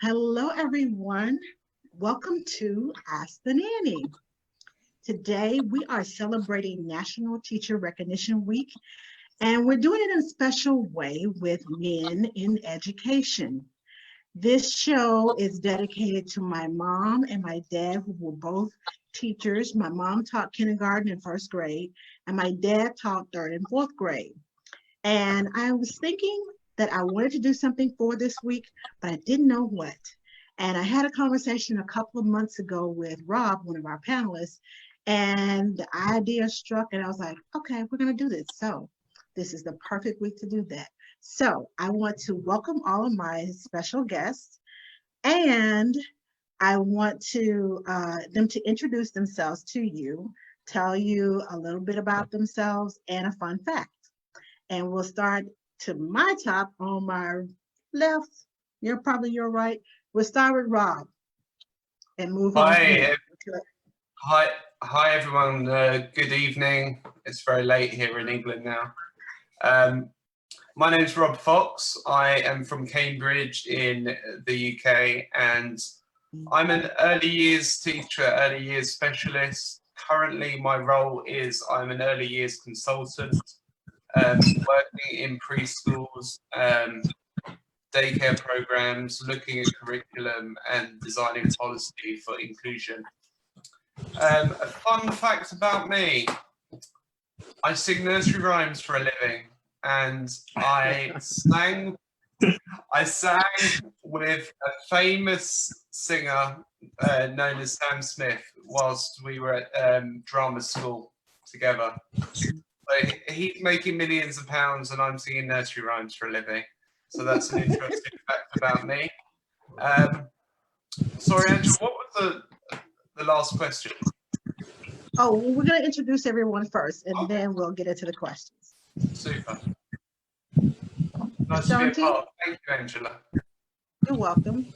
Hello, everyone. Welcome to Ask the Nanny. Today, we are celebrating National Teacher Recognition Week, and we're doing it in a special way with men in education. This show is dedicated to my mom and my dad, who were both teachers. My mom taught kindergarten and first grade, and my dad taught third and fourth grade. And I was thinking that I wanted to do something for this week, but I didn't know what. And I had a conversation a couple of months ago with Rob, one of our panelists, and the idea struck, and I was like, okay, we're going to do this. So this is the perfect week to do that. So I want to welcome all of my special guests, and I want to them to introduce themselves to you, tell you a little bit about themselves, and a fun fact. And we'll start to my top on my left. You're probably your right. We'll start with Rob and move on from Hi, there. hi, hi, everyone. Good evening. It's very late here in England now. My name is Rob Fox. I am from Cambridge in the UK, and I'm an early years teacher, early years specialist. Currently, my role is I'm an early years consultant, working in preschools, daycare programs, looking at curriculum and designing policy for inclusion. A fun fact about me, I sing nursery rhymes for a living, and I sang with a famous singer known as Sam Smith whilst we were at drama school together. So he's making millions of pounds and I'm singing nursery rhymes for a living. So that's an interesting fact about me. Sorry, Angela, what was the last question? Oh, well, we're going to introduce everyone first, and then we'll get into the questions. Super. Nice to be a part. Thank you, Angela. You're welcome.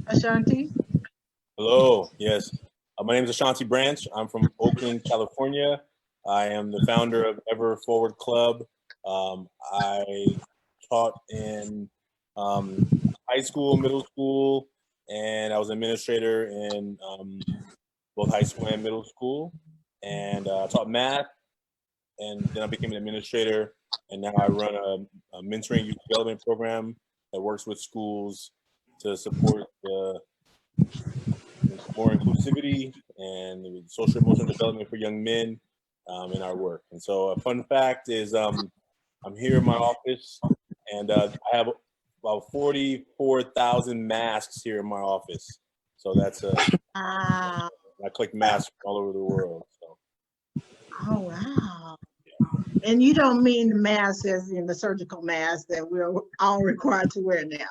Ashanti? Hello, yes. My name is Ashanti Branch. I'm from Oakland, California. I am the founder of Ever Forward Club. I taught in high school, middle school, and I was an administrator in both high school and middle school. And I taught math, and then I became an administrator. And now I run a mentoring youth development program that works with schools to support the more inclusivity and social emotional development for young men in our work. And so a fun fact is I'm here in my office, and I have about 44,000 masks here in my office. So that's I collect masks from all over the world. So. Oh, wow. And you don't mean the mask as in the surgical mask that we're all required to wear now?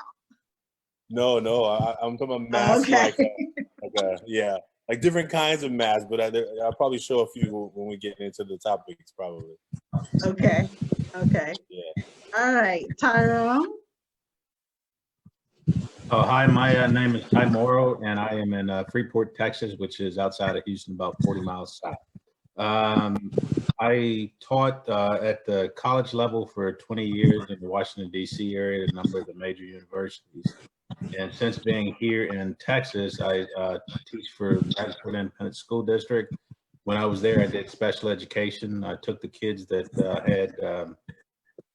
No, I'm talking about masks like different kinds of masks, but I'll probably show a few when we get into the topics, probably. Okay. Yeah. All right, Tyrone. Oh, hi, my name is Ty Morrow, and I am in Freeport, Texas, which is outside of Houston, about 40 miles south. I taught at the college level for 20 years in the Washington, D.C. area, at a number of the major universities. And since being here in Texas, I teach for Bradford Independent School District. When I was there, I did special education. I took the kids that had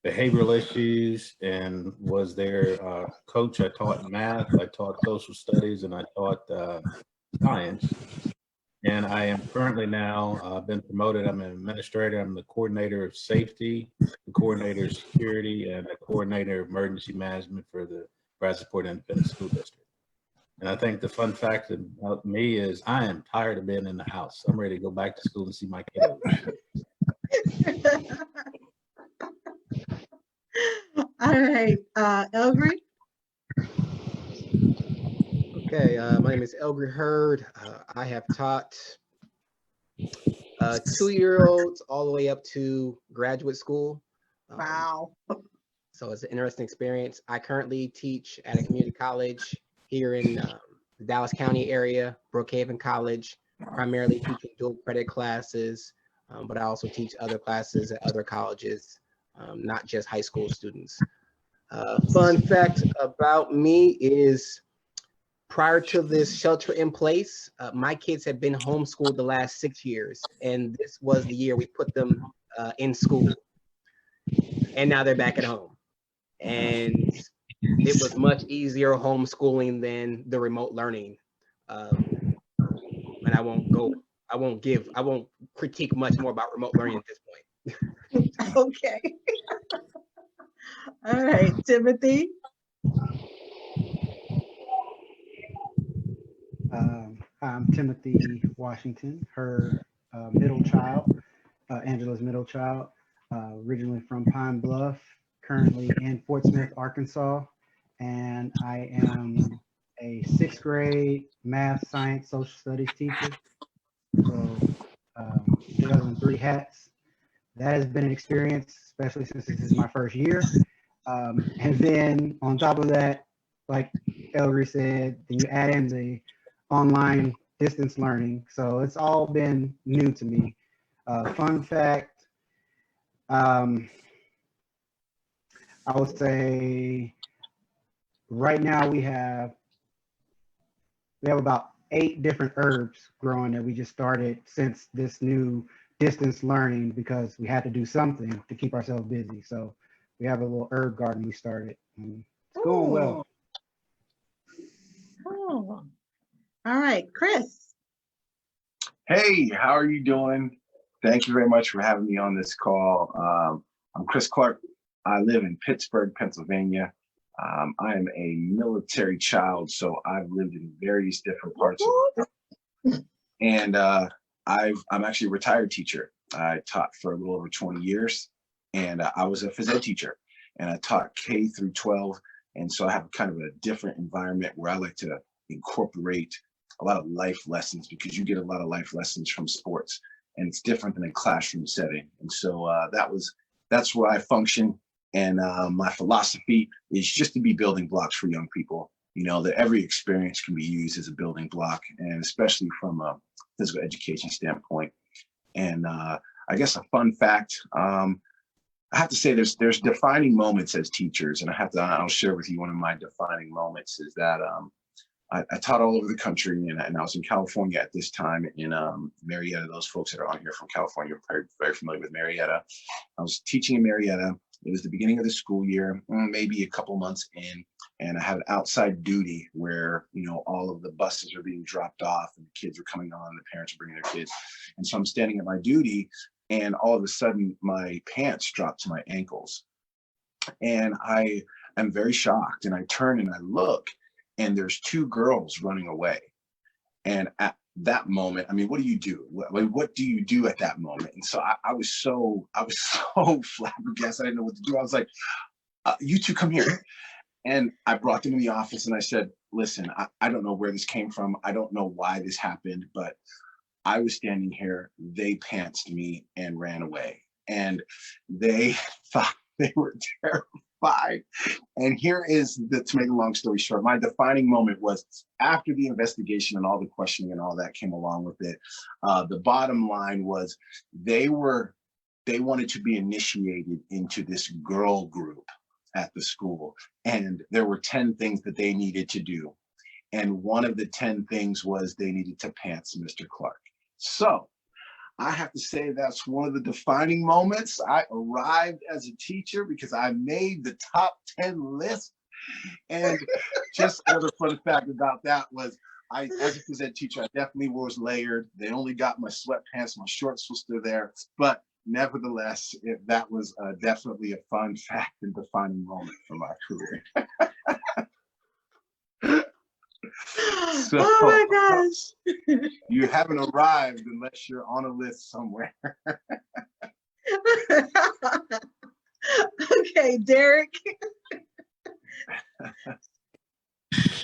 behavioral issues and was their coach. I taught math, I taught social studies, and I taught science. And I am currently now been promoted. I'm an administrator. I'm the coordinator of safety, the coordinator of security, and the coordinator of emergency management for the Bradford Independent School District. And I think the fun fact about me is I am tired of being in the house. I'm ready to go back to school and see my kiddos. All right, Elgry. Okay, my name is Elgry Hurd. I have taught 2-year-olds all the way up to graduate school. Wow. So it's an interesting experience. I currently teach at a community college here in the Dallas County area, Brookhaven College, primarily teaching dual credit classes, but I also teach other classes at other colleges, not just high school students. Fun fact about me is prior to this shelter in place, my kids have been homeschooled the last 6 years, and this was the year we put them in school. And now they're back at home. And it was much easier homeschooling than the remote learning. And I won't critique much more about remote learning at this point. Okay. All right, Timothy. I'm Timothy Washington, her middle child, Angela's middle child, originally from Pine Bluff, currently in Fort Smith, Arkansas, and I am a 6th grade math, science, social studies teacher. So she wears 3 hats. That has been an experience, especially since this is my first year. And then on top of that, like Ellery said, then you add in the online distance learning. So it's all been new to me. Fun fact, I would say right now we have about 8 different herbs growing that we just started since this new distance learning, because we had to do something to keep ourselves busy. So we have a little herb garden we started. And it's going well. Oh. All right, Chris. Hey, how are you doing? Thank you very much for having me on this call. I'm Chris Clark. I live in Pittsburgh, Pennsylvania. I am a military child, so I've lived in various different parts of the world. And I'm actually a retired teacher. I taught for a little over 20 years, and I was a phys ed teacher, and I taught K through 12. And so I have kind of a different environment where I like to incorporate a lot of life lessons, because you get a lot of life lessons from sports, and it's different than a classroom setting. And so that's where I function. And my philosophy is just to be building blocks for young people. You know, that every experience can be used as a building block, and especially from a physical education standpoint. And I guess a fun fact, I have to say there's defining moments as teachers, and I'll share with you one of my defining moments is that I taught all over the country, and I was in California at this time in Marietta. Those folks that are on here from California are very, very familiar with Marietta. I was teaching in Marietta. It was the beginning of the school year, maybe a couple months in, and I had an outside duty where, you know, all of the buses are being dropped off and the kids are coming on, the parents are bringing their kids. And so I'm standing at my duty, and all of a sudden my pants drop to my ankles. And I am very shocked, and I turn and I look, and there's 2 girls running away. And at that moment, I mean, what do you do? What do you do at that moment? And so I was so flabbergasted. I didn't know what to do. I was like, you 2 come here. And I brought them in the office and I said, listen, I don't know where this came from. I don't know why this happened, but I was standing here, they pantsed me and ran away. And they thought they were terrified. And here is to make a long story short, my defining moment was after the investigation and all the questioning and all that came along with it. The bottom line was they wanted to be initiated into this girl group at the school. And there were 10 things that they needed to do. And one of the 10 things was they needed to pants Mr. Clark. So I have to say that's one of the defining moments. I arrived as a teacher because I made the top 10 list. And just another fun fact about that was as a phys ed teacher, I definitely was layered. They only got my sweatpants, my shorts were still there. But nevertheless, that was definitely a fun fact and defining moment for my career. So, oh my gosh. You haven't arrived unless you're on a list somewhere. Okay, Derek.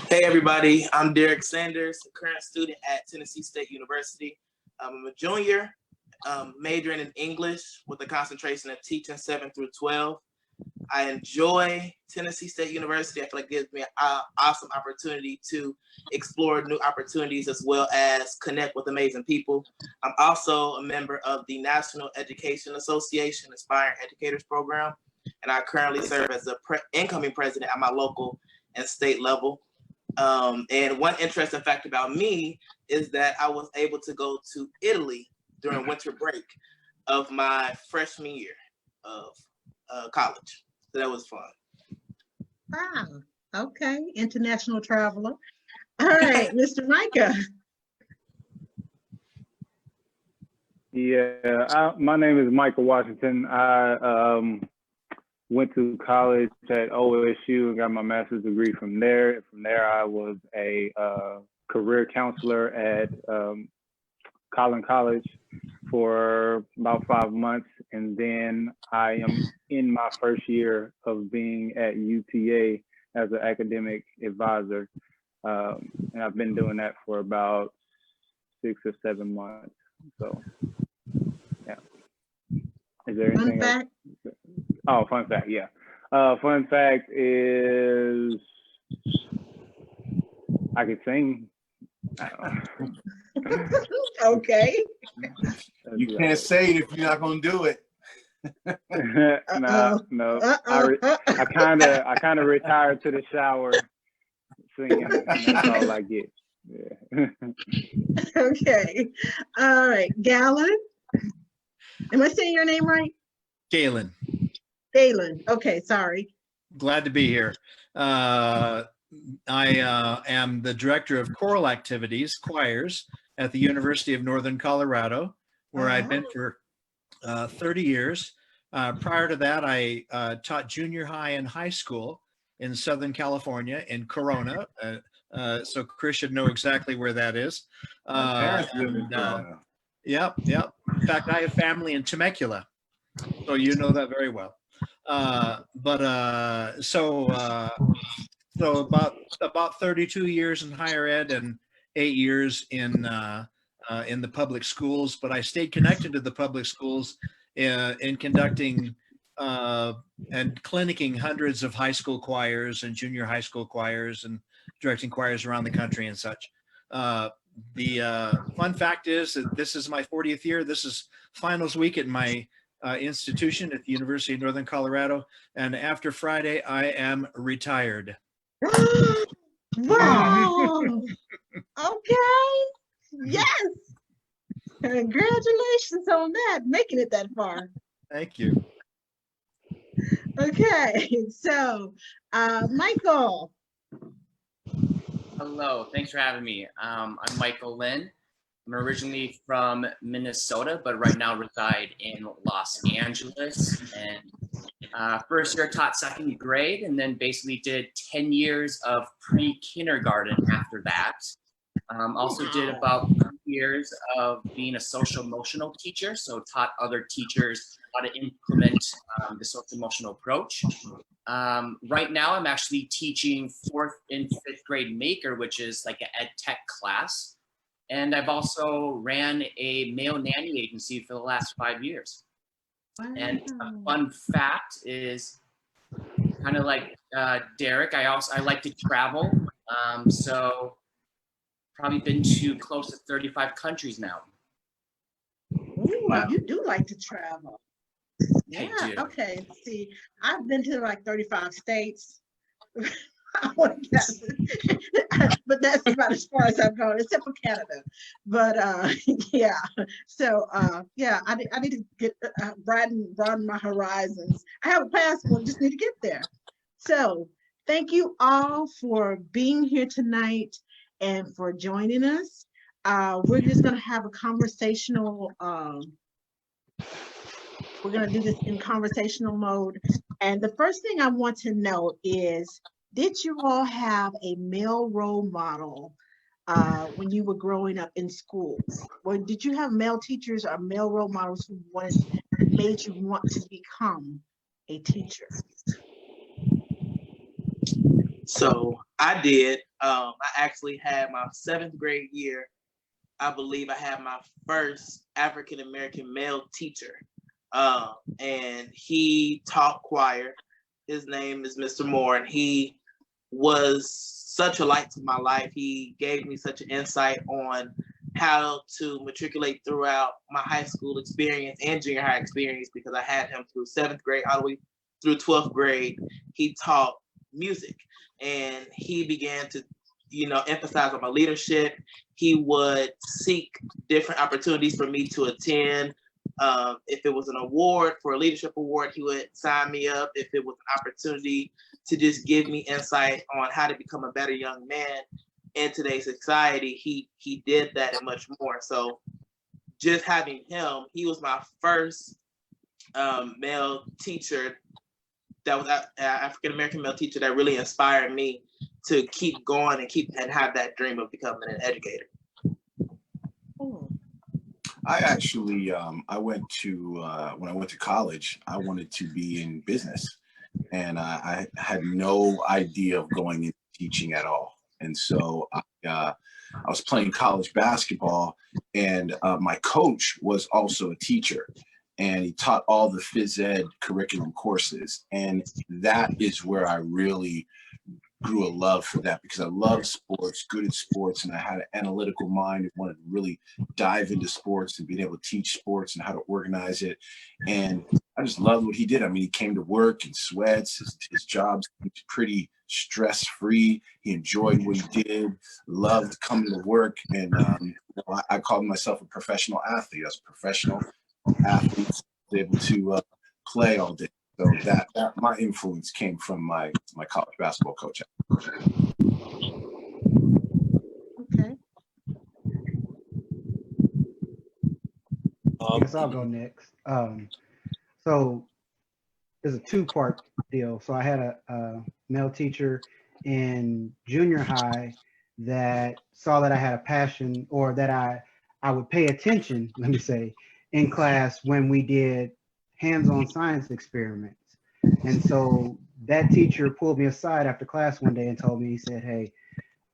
Hey everybody, I'm Derek Sanders, a current student at Tennessee State University. I'm a junior, majoring in English with a concentration of teaching 7 through 12. I enjoy Tennessee State University. I feel like it gives me an awesome opportunity to explore new opportunities as well as connect with amazing people. I'm also a member of the National Education Association Aspiring Educators Program. and I currently serve as the incoming president at my local and state level. And one interesting fact about me is that I was able to go to Italy during winter break of my freshman year of college. So that was fun. Wow. Okay. International traveler. All right, Mr. Micah. Yeah, my name is Michael Washington. I went to college at OSU and got my master's degree from there. From there, I was a career counselor at Collin College for about 5 months. And then I am in my first year of being at UTA as an academic advisor. And I've been doing that for about 6 or 7 months. So, yeah. Is there anything else? Oh, fun fact, yeah. Fun fact is I could sing. Okay. You can't say it if you're not gonna do it. No. I kind of retired to the shower singing, and that's all I get. Yeah. Okay. All right, Galen. Am I saying your name right? Galen. Galen. Okay, sorry. Glad to be here. I am the director of choral activities, choirs, at the University of Northern Colorado, where I've been for 30 years. Prior to that, I taught junior high and high school in Southern California in Corona. So Chris should know exactly where that is. My parents live in Corona. Yep. In fact, I have family in Temecula, so you know that very well. So about 32 years in higher ed and 8 years in the public schools. But I stayed connected to the public schools in conducting and clinicking hundreds of high school choirs and junior high school choirs and directing choirs around the country and such. The fun fact is that this is my 40th year. This is finals week at my institution at the University of Northern Colorado. And after Friday, I am retired. Wow. Okay. Yes. Congratulations on that, making it that far. Thank you. Okay. So, Michael. Hello, thanks for having me. I'm Michael Lynn. I'm originally from Minnesota, but right now reside in Los Angeles. And first year taught second grade, and then basically did 10 years of pre-kindergarten after that. Also did about 2 years of being a social emotional teacher, so taught other teachers how to implement the social emotional approach. Right now, I'm actually teaching 4th and 5th grade Maker, which is like an ed tech class. And I've also ran a male nanny agency for the last 5 years. Wow. And a fun fact is kind of like Derek, I like to travel. So probably been to close to 35 countries now. Ooh, wow. You do like to travel. Yeah, okay. See, I've been to like 35 states. But that's about as far as I've gone, except for Canada. But yeah, so yeah, I need to get broaden my horizons. I have a passport, just need to get there. So thank you all for being here tonight and for joining us. We're just going to have a conversational. We're going to do this in conversational mode. And the first thing I want to know is, did you all have a male role model when you were growing up in school? Or did you have male teachers or male role models who made you want to become a teacher? So I did. I actually had my 7th grade year. I believe I had my first African-American male teacher. And he taught choir. His name is Mr. Moore, and he was such a light to my life. He gave me such an insight on how to matriculate throughout my high school experience and junior high experience, because I had him through 7th grade all the way through 12th grade, he taught music, and he began to, emphasize on my leadership. He would seek different opportunities for me to attend. If it was an award for a leadership award, he would sign me up. If it was an opportunity to just give me insight on how to become a better young man in today's society, he did that and much more. So just having him, he was my first male teacher that was African American male teacher that really inspired me to keep going and have that dream of becoming an educator. I actually, I went to, when I went to college, I wanted to be in business, and I had no idea of going into teaching at all. And so I was playing college basketball, and my coach was also a teacher, and he taught all the phys ed curriculum courses. And that is where I really grew a love for that, because I love sports, good at sports, and I had an analytical mind and wanted to really dive into sports and being able to teach sports and how to organize it. And I just loved what he did. I mean, he came to work in sweats. His job's pretty stress-free. He enjoyed what he did, loved coming to work. And I called myself a professional athlete. I was a professional athlete, able to play all day. So that my influence came from my college basketball coach. Okay. I guess I'll go next. So there's a two-part deal. So I had a male teacher in junior high that saw that I had a passion, or that I would pay attention, let me say, in class when we did hands-on science experiments. And so that teacher pulled me aside after class one day and told me, he said, "Hey,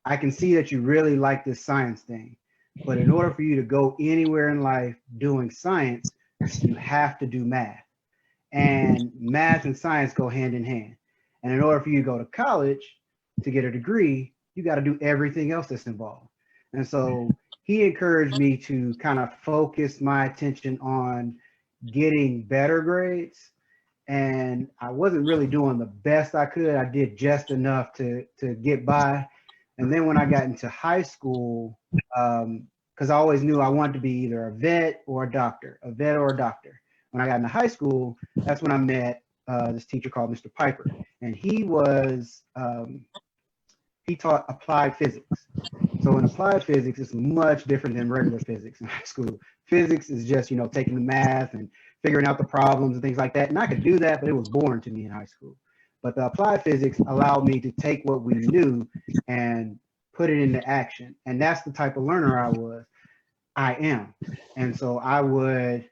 I can see that you really like this science thing, but in order for you to go anywhere in life doing science, you have to do math. And math and science go hand in hand. And in order for you to go to college to get a degree, you got to do everything else that's involved." And so he encouraged me to kind of focus my attention on getting better grades. And I wasn't really doing the best I could. I did just enough to get by. And then when I got into high school, because I always knew I wanted to be either a vet or a doctor, When I got into high school, that's when I met this teacher called Mr. Piper. And he taught applied physics. So in applied physics, it's much different than regular physics in high school. Physics is just, taking the math and figuring out the problems and things like that. And I could do that, but it was boring to me in high school. But the applied physics allowed me to take what we knew and put it into action. And that's the type of learner I am. And so I would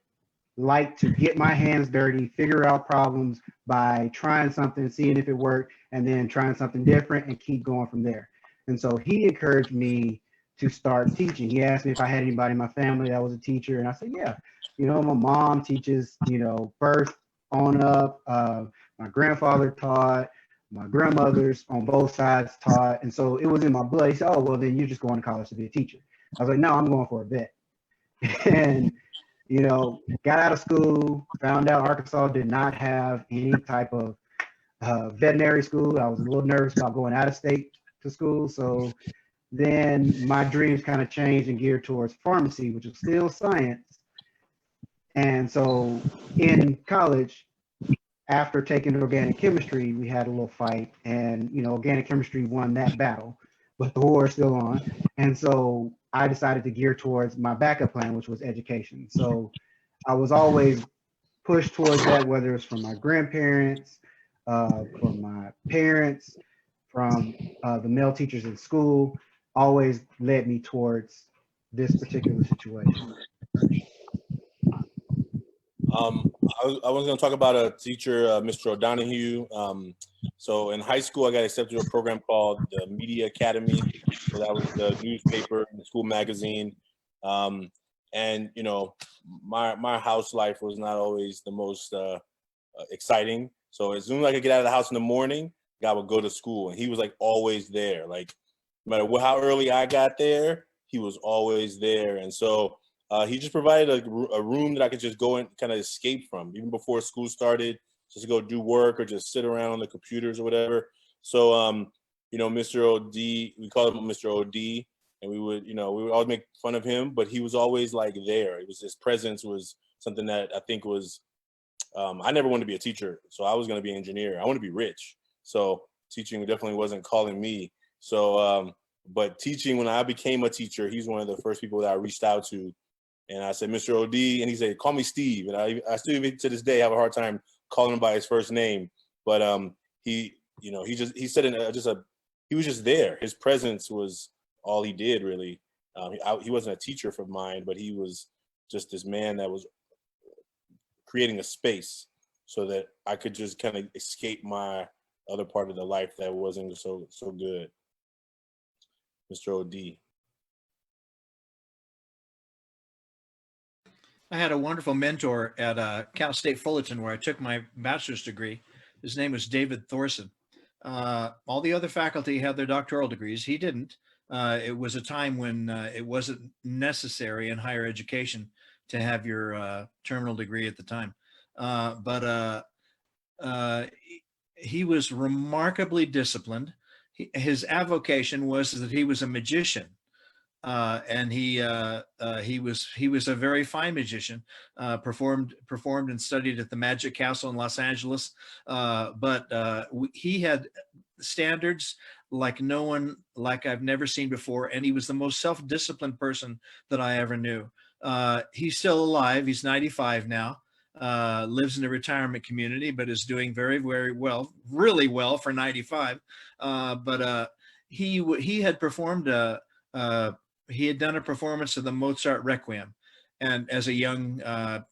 like to get my hands dirty, figure out problems by trying something, seeing if it worked, and then trying something different and keep going from there. And so he encouraged me to start teaching. He asked me if I had anybody in my family that was a teacher, and I said, yeah. My mom teaches, birth on up. My grandfather taught, my grandmothers on both sides taught. And so it was in my blood. He said, "Oh, well, then you're just going to college to be a teacher." I was like, "No, I'm going for a vet." And, got out of school, found out Arkansas did not have any type of veterinary school. I was a little nervous about going out of state to school. So then my dreams kind of changed and geared towards pharmacy, which was still science. And so in college, after taking organic chemistry, we had a little fight, and organic chemistry won that battle, but the war is still on. And so I decided to gear towards my backup plan, which was education. So I was always pushed towards that, whether it's from my grandparents, from my parents, from the male teachers in school, always led me towards this particular situation. I was going to talk about a teacher, Mr. O'Donohue. So in high school, I got accepted to a program called the Media Academy. So that was the newspaper and the school magazine. And my house life was not always the most exciting. So as soon as I could get out of the house in the morning, I would go to school, and he was like always there. Like no matter how early I got there, he was always there. And so he just provided a room that I could just go and kind of escape from. Even before school started, just to go do work or just sit around on the computers or whatever. So, Mr. OD, we called him Mr. OD, and we would always make fun of him, but he was always like there. His presence was something that I think was, I never wanted to be a teacher, so I was going to be an engineer. I want to be rich. So teaching definitely wasn't calling me. So, but teaching, when I became a teacher, he's one of the first people that I reached out to. And I said, Mr. OD, and he said, call me Steve. And I still, even to this day, have a hard time calling him by his first name. But he was just there. His presence was all he did, really. He wasn't a teacher of mine, but he was just this man that was creating a space so that I could just kind of escape my other part of the life that wasn't so good. Mr. OD. I had a wonderful mentor at Cal State Fullerton, where I took my bachelor's degree. His name was David Thorson. All the other faculty had their doctoral degrees. He didn't. It was a time when it wasn't necessary in higher education to have your terminal degree at the time. But he was remarkably disciplined. His avocation was that he was a magician. And he was a very fine magician. Performed and studied at the Magic Castle in Los Angeles. But he had standards like I've never seen before, and he was the most self-disciplined person that I ever knew. He's still alive. He's 95 now. Lives in a retirement community, but is doing very, very well, really well for 95. But he had performed he had done a performance of the Mozart Requiem, and as a young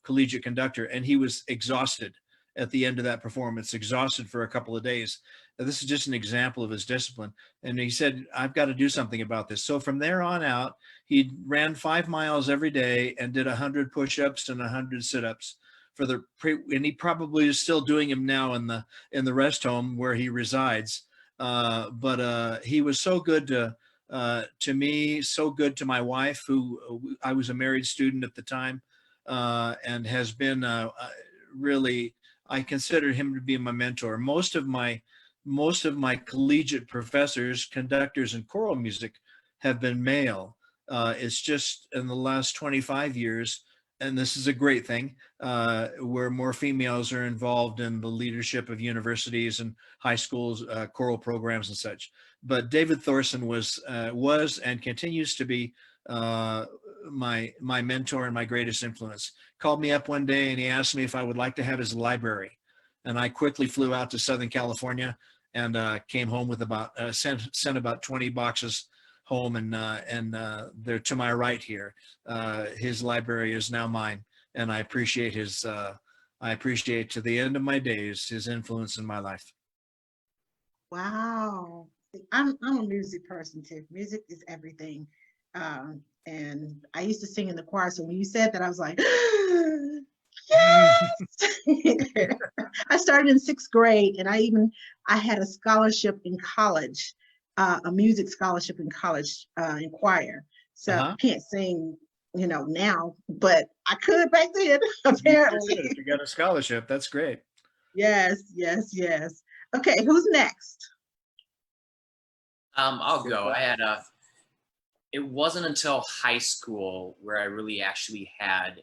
collegiate conductor, and he was exhausted at the end of that performance, exhausted for a couple of days. Now, this is just an example of his discipline. And he said, I've got to do something about this. So from there on out, he ran 5 miles every day and did 100 push-ups and 100 sit-ups and he probably is still doing them now in the rest home where he resides. But he was so good to me, so good to my wife, who I was a married student at the time, and has been really, I consider him to be my mentor. Most of my collegiate professors, conductors in choral music have been male. It's just in the last 25 years, and this is a great thing, where more females are involved in the leadership of universities and high schools, choral programs and such. But David Thorson was and continues to be my mentor and my greatest influence. Called me up one day and he asked me if I would like to have his library, and I quickly flew out to Southern California and came home with sent about 20 boxes home, and they're to my right here. His library is now mine, and I appreciate to the end of my days his influence in my life. Wow. I'm a music person too. Music is everything. And I used to sing in the choir. So when you said that, I was like, yes. I started in 6th grade, and I had a scholarship in college, a music scholarship in college, in choir. So I can't sing, now, but I could back then, apparently. You got a scholarship. That's great. Yes, yes, yes. Okay, who's next? I'll go. It wasn't until high school where I really actually had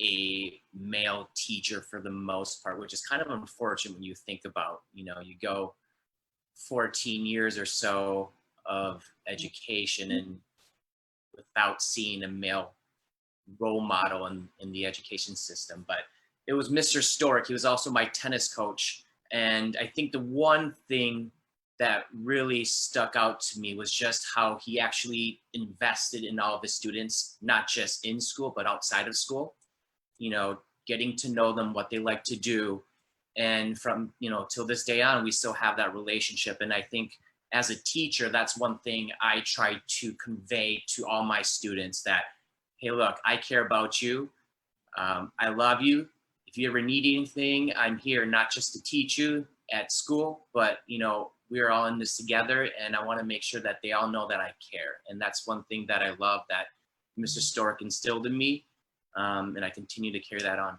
a male teacher for the most part, which is kind of unfortunate when you think about, you go 14 years or so of education and without seeing a male role model in the education system. But it was Mr. Stork. He was also my tennis coach. And I think the one thing that really stuck out to me was just how he actually invested in all of his students, not just in school, but outside of school, getting to know them, what they like to do. And from, till this day on, we still have that relationship. And I think as a teacher, that's one thing I try to convey to all my students, that, hey, look, I care about you. I love you. If you ever need anything, I'm here, not just to teach you at school, but, we're all in this together, and I want to make sure that they all know that I care. And that's one thing that I love that Mr. Stork instilled in me, and I continue to carry that on.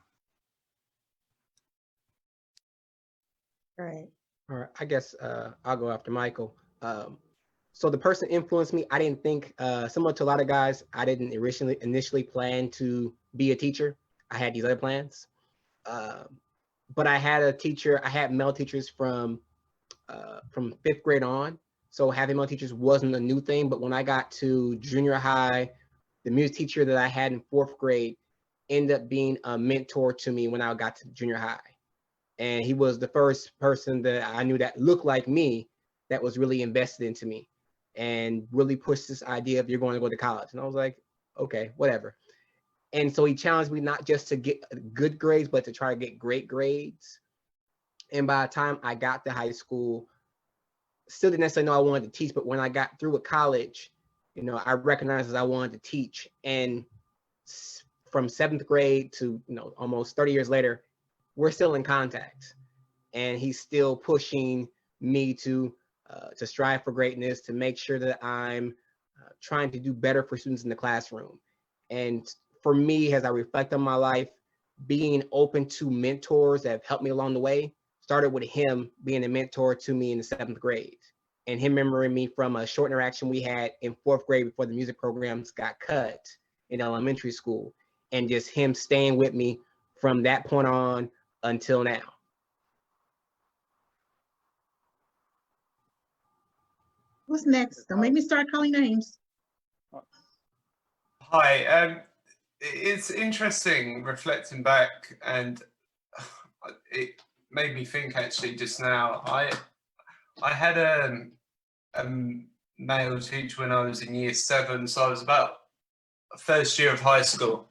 Right. All right, I guess I'll go after Michael. So the person influenced me. I didn't think, similar to a lot of guys, I didn't initially plan to be a teacher. I had these other plans. But I had a teacher, I had male teachers from fifth grade on. So having male teachers wasn't a new thing. But when I got to junior high, the music teacher that I had in fourth grade ended up being a mentor to me when I got to junior high. And he was the first person that I knew that looked like me that was really invested into me and really pushed this idea of you're going to go to college. And I was like, okay, whatever. And so he challenged me not just to get good grades, but to try to get great grades. And by the time I got to high school, still didn't necessarily know I wanted to teach, but when I got through with college, I recognized that I wanted to teach. And from seventh grade to, almost 30 years later, we're still in contact. And he's still pushing me to strive for greatness, to make sure that I'm trying to do better for students in the classroom. And for me, as I reflect on my life, being open to mentors that have helped me along the way started with him being a mentor to me in the seventh grade and him remembering me from a short interaction we had in fourth grade before the music programs got cut in elementary school, and just him staying with me from that point on until now. What's next? Don't make me start calling names. Hi. It's interesting reflecting back, and it made me think actually just now. I had a male teacher when I was in year 7, so I was about first year of high school,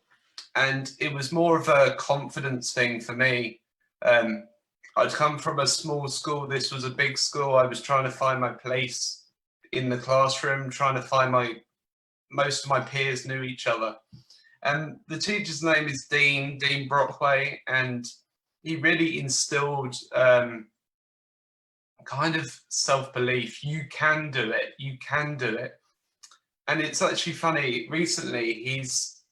and it was more of a confidence thing for me. I'd come from a small school. This was a big school. I was trying to find my place in the classroom, trying to find most of my peers knew each other. And the teacher's name is Dean Brockway, and he really instilled kind of self-belief. You can do it. You can do it. And it's actually funny. Recently, he's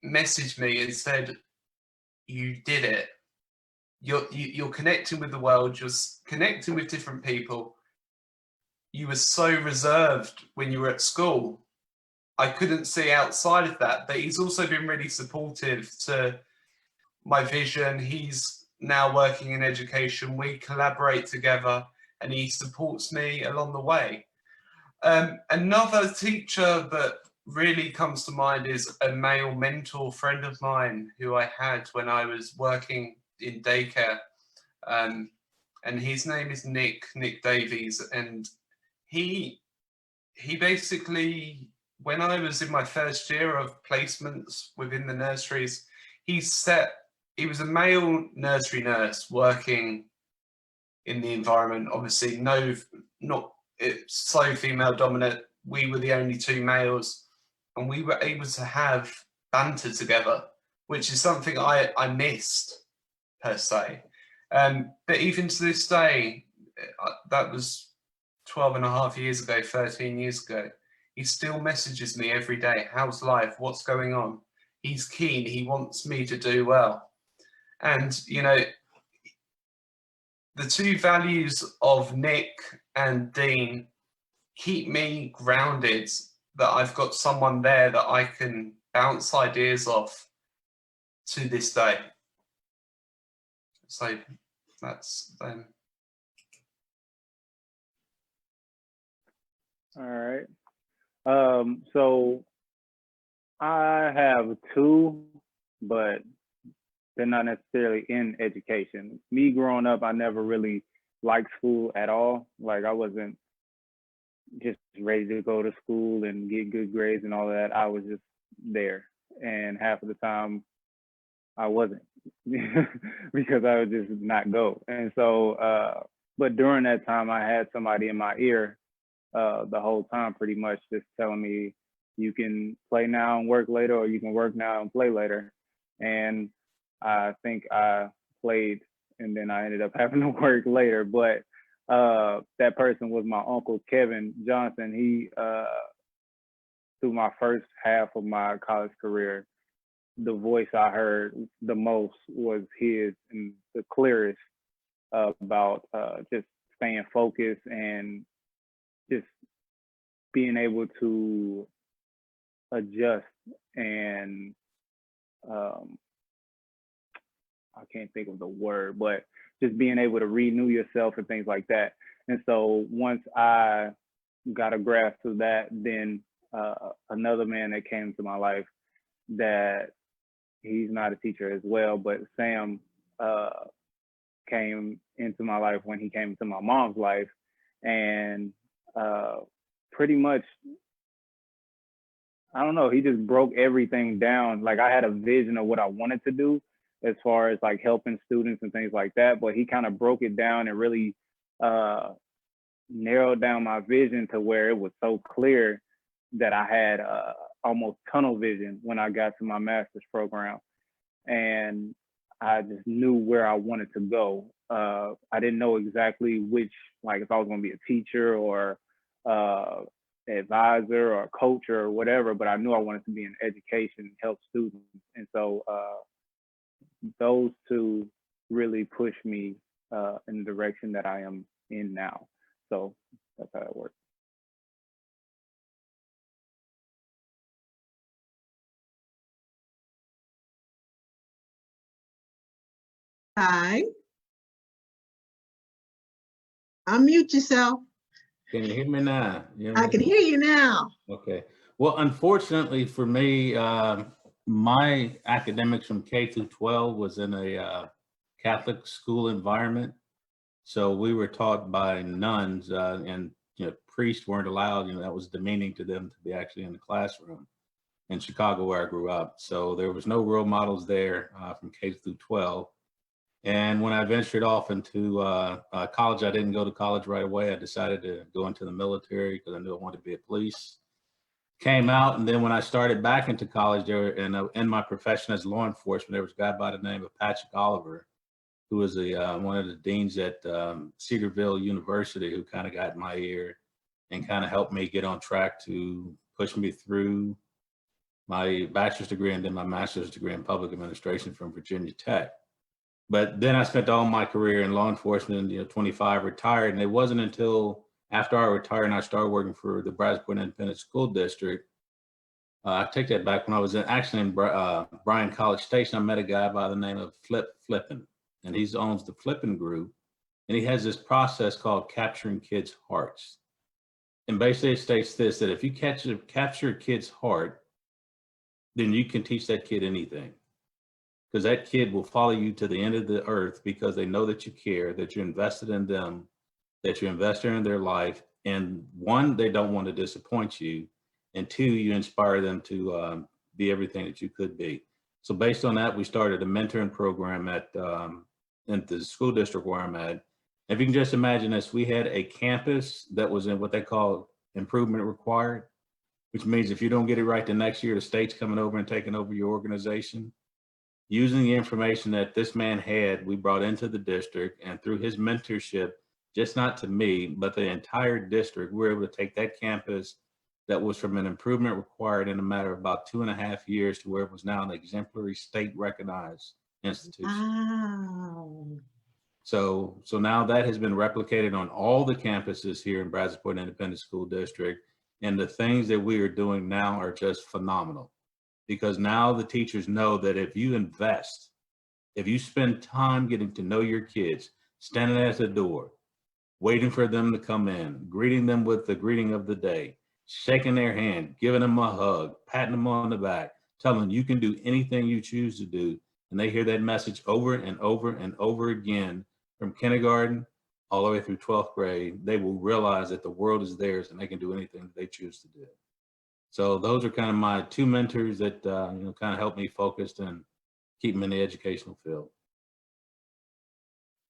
messaged me and said, "You did it. You're connecting with the world. You're connecting with different people. You were so reserved when you were at school. I couldn't see outside of that." But he's also been really supportive to my vision. He's now working in education. We collaborate together, and he supports me along the way. Another teacher that really comes to mind is a male mentor friend of mine who I had when I was working in daycare. And his name is Nick Davies. And he basically, when I was in my first year of placements within the nurseries, he was a male nursery nurse working in the environment. Obviously, it's so female dominant. We were the only 2 males, and we were able to have banter together, which is something I missed per se. But even to this day, that was 12 and a half years ago, 13 years ago, he still messages me every day. How's life? What's going on? He's keen. He wants me to do well. And, the 2 values of Nick and Dean keep me grounded, that I've got someone there that I can bounce ideas off to this day. So that's them. All right. So I have 2, but they're not necessarily in education. Me growing up, I never really liked school at all. Like I wasn't just ready to go to school and get good grades and all of that. I was just there. And half of the time I wasn't because I would just not go. And so, but during that time, I had somebody in my ear the whole time, pretty much just telling me, you can play now and work later, or you can work now and play later. And I think I played and then I ended up having to work later. But that person was my uncle, Kevin Johnson. He, through my first half of my college career, the voice I heard the most was his, and the clearest about just staying focused and just being able to adjust and I can't think of the word, but just being able to renew yourself and things like that. And so once I got a grasp of that, then another man that came to my life, that he's not a teacher as well, but Sam came into my life when he came into my mom's life, and pretty much, I don't know, he just broke everything down. Like, I had a vision of what I wanted to do as far as like helping students and things like that, but he kind of broke it down and really narrowed down my vision to where it was so clear that I had almost tunnel vision when I got to my master's program. And I just knew where I wanted to go. I didn't know exactly which, like if I was going to be a teacher or advisor or coach or whatever, but I knew I wanted to be in education and help students. And so those two really pushed me in the direction that I am in now. So that's how it works. Hi. Unmute yourself. Can you hear me now? I can hear you now. Okay. Well, unfortunately for me, my academics from K through 12 was in a Catholic school environment. So we were taught by nuns, and priests weren't allowed. That was demeaning to them to be actually in the classroom in Chicago, where I grew up. So there was no role models there from K through 12. And when I ventured off into college, I didn't go to college right away. I decided to go into the military because I knew I wanted to be a police. Came out, and then when I started back into college, there in my profession as law enforcement, there was a guy by the name of Patrick Oliver, who was one of the deans at Cedarville University, who kind of got in my ear and kind of helped me get on track to push me through my bachelor's degree and then my master's degree in public administration from Virginia Tech. But then I spent all my career in law enforcement, 25, retired. And it wasn't until after I retired and I started working for the Brazosport Independent School District. I take that back. When I was actually in Bryan College Station, I met a guy by the name of Flippin, and he owns the Flippin Group. And he has this process called capturing kids' hearts. And basically it states this, that if you capture a kid's heart, then you can teach that kid anything. Because that kid will follow you to the end of the earth because they know that you care, that you're invested in them, that you're invested in their life. And one, they don't want to disappoint you. And two, you inspire them to be everything that you could be. So based on that, we started a mentoring program at in the school district where I'm at. If you can just imagine this, we had a campus that was in what they call improvement required, which means if you don't get it right the next year, the state's coming over and taking over your organization. Using the information that this man had, we brought into the district, and through his mentorship, just not to me, but the entire district, we were able to take that campus that was from an improvement required in a matter of about 2.5 years to where it was now an exemplary state recognized institution. Wow. So now that has been replicated on all the campuses here in Brazosport Independent School District. And the things that we are doing now are just phenomenal. Because now the teachers know that if you invest, if you spend time getting to know your kids, standing at the door, waiting for them to come in, greeting them with the greeting of the day, shaking their hand, giving them a hug, patting them on the back, telling them you can do anything you choose to do, and they hear that message over and over and over again from kindergarten all the way through 12th grade, they will realize that the world is theirs and they can do anything they choose to do. So those are kind of my two mentors that kind of help me focus and keep me in the educational field.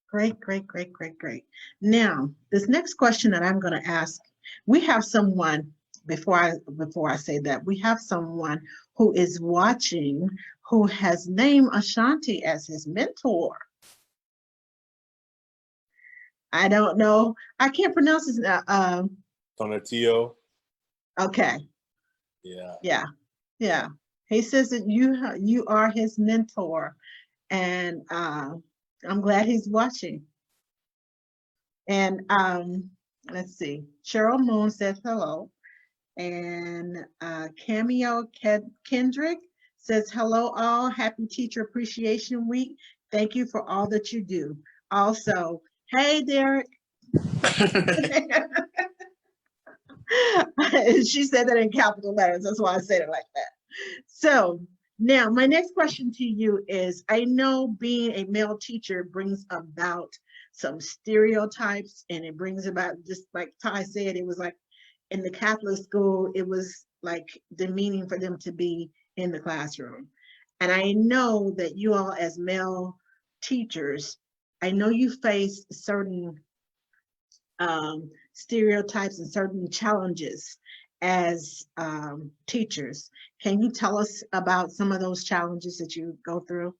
Great, great, great, great, great. Now, this next question that I'm going to ask, we have someone, before I say that, we have someone who is watching who has named Ashanti as his mentor. I don't know. I can't pronounce his Tonatio. Okay. Yeah. He says that you are his mentor, and I'm glad he's watching. And let's see, Cheryl Moon says hello. And Cameo Kendrick says, hello all, happy Teacher Appreciation Week. Thank you for all that you do. Also, hey Derek. She said that in capital letters. That's why I said it like that. So now my next question to you is, I know being a male teacher brings about some stereotypes, and it brings about, just like Ty said, it was like in the Catholic school, it was like demeaning for them to be in the classroom. And I know that you all as male teachers, I know you face certain stereotypes and certain challenges as teachers. Can you tell us about some of those challenges that you go through?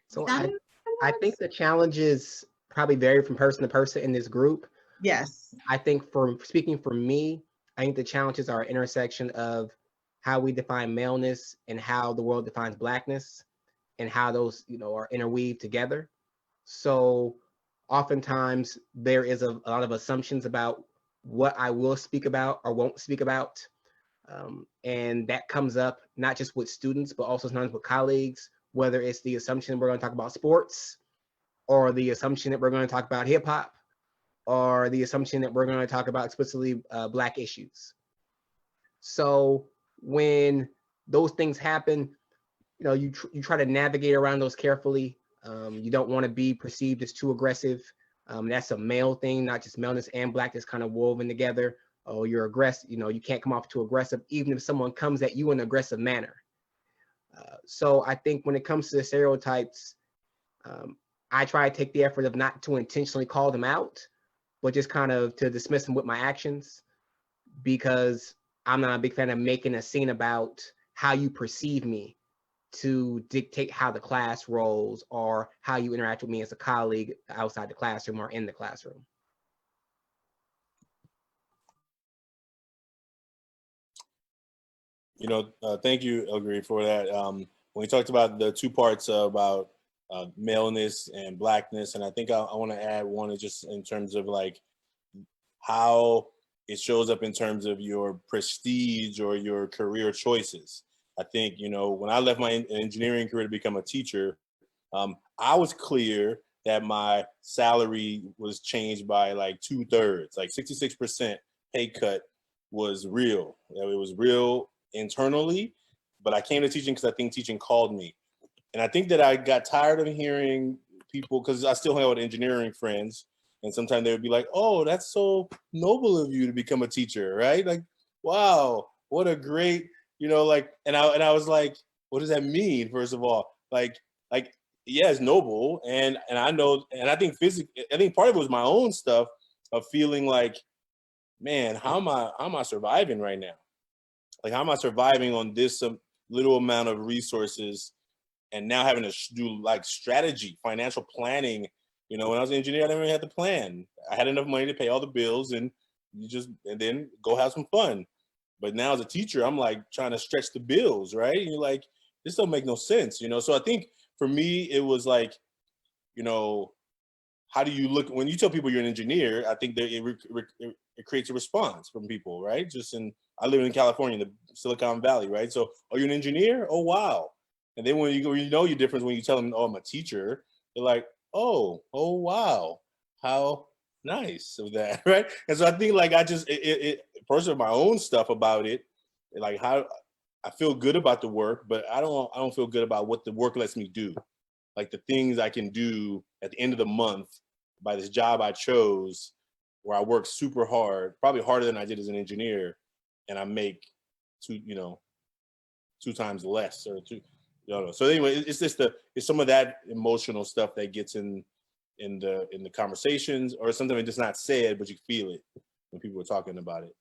So I think the challenges probably vary from person to person in this group. Yes. I think speaking for me, I think the challenges are an intersection of how we define maleness and how the world defines blackness, and how those, are interweaved together. So oftentimes there is a lot of assumptions about what I will speak about or won't speak about. And that comes up not just with students, but also sometimes with colleagues, whether it's the assumption we're going to talk about sports, or the assumption that we're going to talk about hip hop, or the assumption that we're going to talk about explicitly Black issues. So when those things happen, you try to navigate around those carefully. You don't want to be perceived as too aggressive. That's a male thing, not just maleness and Blackness kind of woven together. Oh, you're aggressive. You can't come off too aggressive, even if someone comes at you in an aggressive manner. So I think when it comes to the stereotypes, I try to take the effort of not to intentionally call them out, but just kind of to dismiss them with my actions, because I'm not a big fan of making a scene about how you perceive me to dictate how the class rolls or how you interact with me as a colleague outside the classroom or in the classroom. Thank you, Elgary, for that. When we talked about the two parts about maleness and Blackness, and I think I want to add one is just in terms of like how it shows up in terms of your prestige or your career choices. I think, when I left my engineering career to become a teacher, I was clear that my salary was changed by like 2/3, like 66% pay cut was real. It was real internally, but I came to teaching because I think teaching called me. And I think that I got tired of hearing people, because I still hang out with engineering friends, and sometimes they would be like, oh, that's so noble of you to become a teacher, right? Like, wow, what a great, and I was like, what does that mean, first of all? Like, yeah, it's noble. And I know, and I think I think part of it was my own stuff of feeling like, man, how am I surviving right now? Like, how am I surviving on this little amount of resources, and now having to do like strategy, financial planning? When I was an engineer, I didn't really have to plan. I had enough money to pay all the bills and then go have some fun. But now as a teacher, I'm like trying to stretch the bills, right? And you're like, this don't make no sense, So I think for me, it was like, how do you look when you tell people you're an engineer? I think that it creates a response from people, right? I live in California, in the Silicon Valley, right? So, are you an engineer? Oh, wow. And then when you know your difference when you tell them, oh, I'm a teacher, they're like, oh, wow, how nice of that, right? And so I think like personally, my own stuff about it, like how I feel good about the work, but I don't feel good about what the work lets me do. Like the things I can do at the end of the month by this job I chose, where I work super hard, probably harder than I did as an engineer, and I make two times less or two. So anyway, it's just it's some of that emotional stuff that gets in the conversations, or something that's not said, but you feel it when people are talking about it.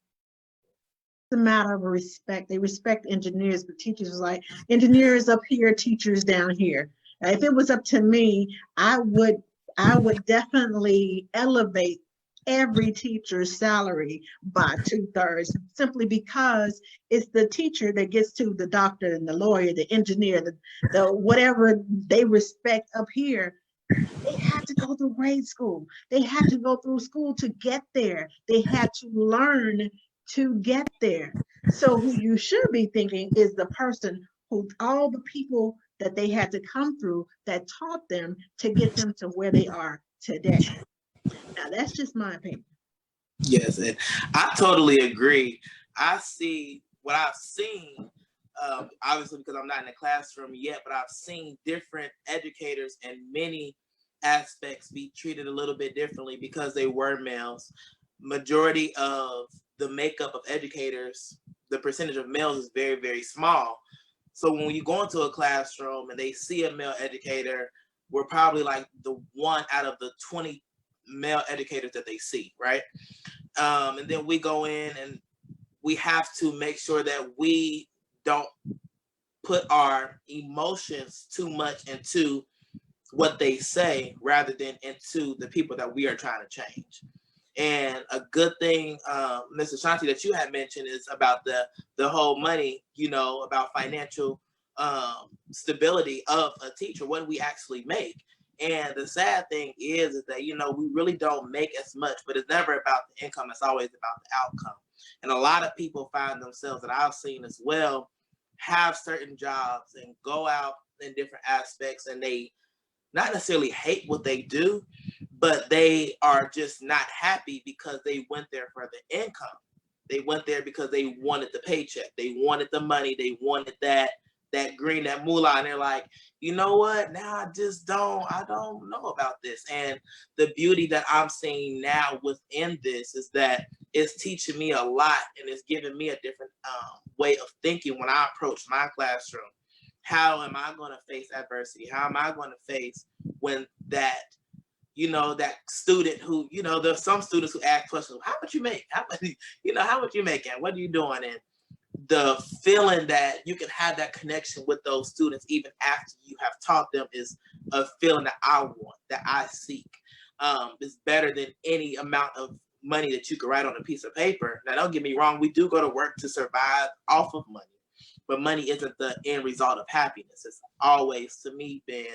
It's a matter of respect. They respect engineers, but teachers was like, engineers up here, teachers down here. If it was up to me, I would definitely elevate every teacher's salary by 2/3, simply because it's the teacher that gets to the doctor and the lawyer, the engineer, the whatever they respect up here. They had to go through grade school. They had to go through school to get there. They had to learn to get there. So who you should be thinking is the person who, all the people that they had to come through that taught them to get them to where they are today. Now that's just my opinion. Yes, and I totally agree. I see what I've seen, obviously because I'm not in the classroom yet, but I've seen different educators in many aspects be treated a little bit differently because they were males. Majority of the makeup of educators, the percentage of males is very, very small. So when you go into a classroom and they see a male educator, we're probably like the one out of the 20 male educators that they see, right? And then we go in and we have to make sure that we don't put our emotions too much into what they say rather than into the people that we are trying to change. And a good thing, Mr. Shanti, that you had mentioned is about the whole money, about financial stability of a teacher, what we actually make. And the sad thing is that, we really don't make as much, but it's never about the income. It's always about the outcome. And a lot of people find themselves, that I've seen as well, have certain jobs and go out in different aspects, and they not necessarily hate what they do, but they are just not happy because they went there for the income. They went there because they wanted the paycheck. They wanted the money. They wanted that green, that moolah. And they're like, you know what? Now I don't know about this. And the beauty that I'm seeing now within this is that it's teaching me a lot, and it's giving me a different way of thinking when I approach my classroom. How am I going to face adversity? How am I going to face when that student who, there's some students who ask questions, how much you make? How much you making? What are you doing? And the feeling that you can have that connection with those students even after you have taught them is a feeling that I want, that I seek. It's better than any amount of money that you can write on a piece of paper. Now, don't get me wrong, we do go to work to survive off of money, but money isn't the end result of happiness. It's always, to me, been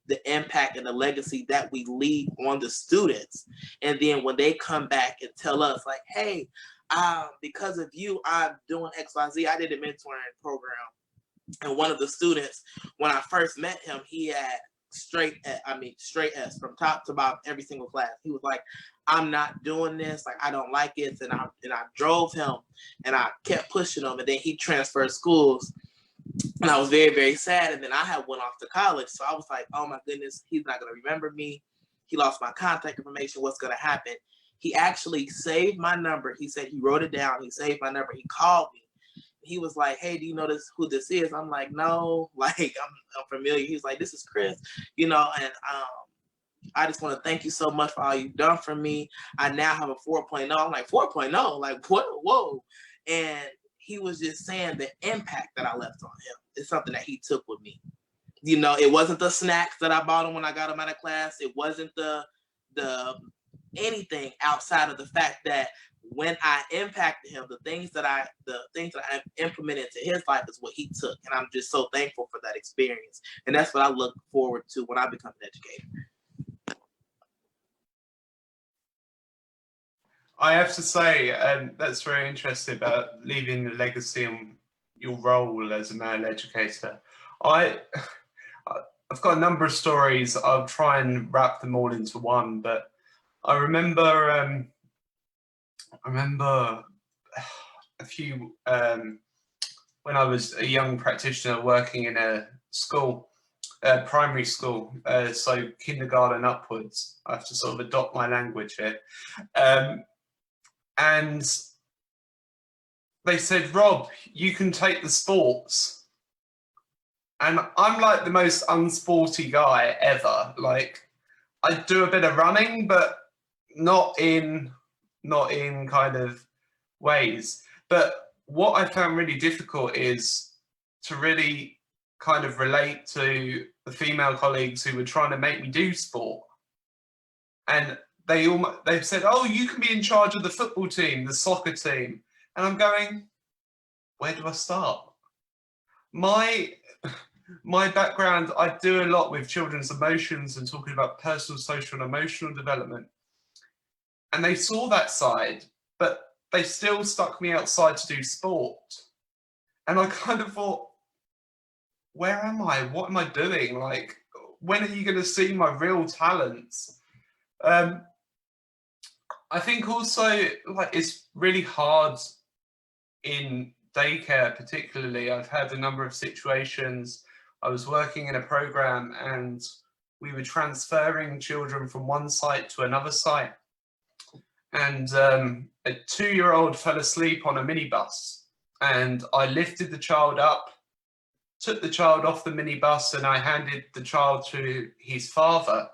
the impact and the legacy that we leave on the students. And then when they come back and tell us like, hey, because of you, I'm doing XYZ. I did a mentoring program. And one of the students, when I first met him, he had straight S from top to bottom, every single class. He was like, I'm not doing this. Like, I don't like it. And I drove him, and I kept pushing him. And then he transferred schools. And I was very, very sad. And then I had went off to college. So I was like, oh my goodness, he's not going to remember me. He lost my contact information. What's going to happen? He actually saved my number. He said he wrote it down. He saved my number. He called me. He was like, hey, do you know who this is? I'm like, no, like I'm familiar. He was like, this is Chris, and I just want to thank you so much for all you've done for me. I now have a 4.0. I'm like, 4.0? Like, what? Whoa. And he was just saying the impact that I left on him is something that he took with me. It wasn't the snacks that I bought him when I got him out of class. It wasn't the anything outside of the fact that when I impacted him, the things that I implemented into his life is what he took. And I'm just so thankful for that experience. And that's what I look forward to when I become an educator. I have to say, that's very interesting about leaving a legacy on your role as a male educator. I've got a number of stories. I'll try and wrap them all into one, but I remember a few, when I was a young practitioner working in a school, primary school, so kindergarten upwards. I have to sort of adopt my language here. And they said, Rob, you can take the sports. And I'm like the most unsporty guy ever. Like, I do a bit of running, but not in kind of ways. But what I found really difficult is to really kind of relate to the female colleagues who were trying to make me do sport. And they've said, oh, you can be in charge of the football team, the soccer team. And I'm going, where do I start? My background, I do a lot with children's emotions and talking about personal, social, and emotional development. And they saw that side, but they still stuck me outside to do sport. And I kind of thought, where am I? What am I doing? Like, when are you going to see my real talents? I think also, like, it's really hard in daycare, particularly. I've had a number of situations. I was working in a program and we were transferring children from one site to another site. And a 2-year-old fell asleep on a minibus. And I lifted the child up, took the child off the minibus, and I handed the child to his father.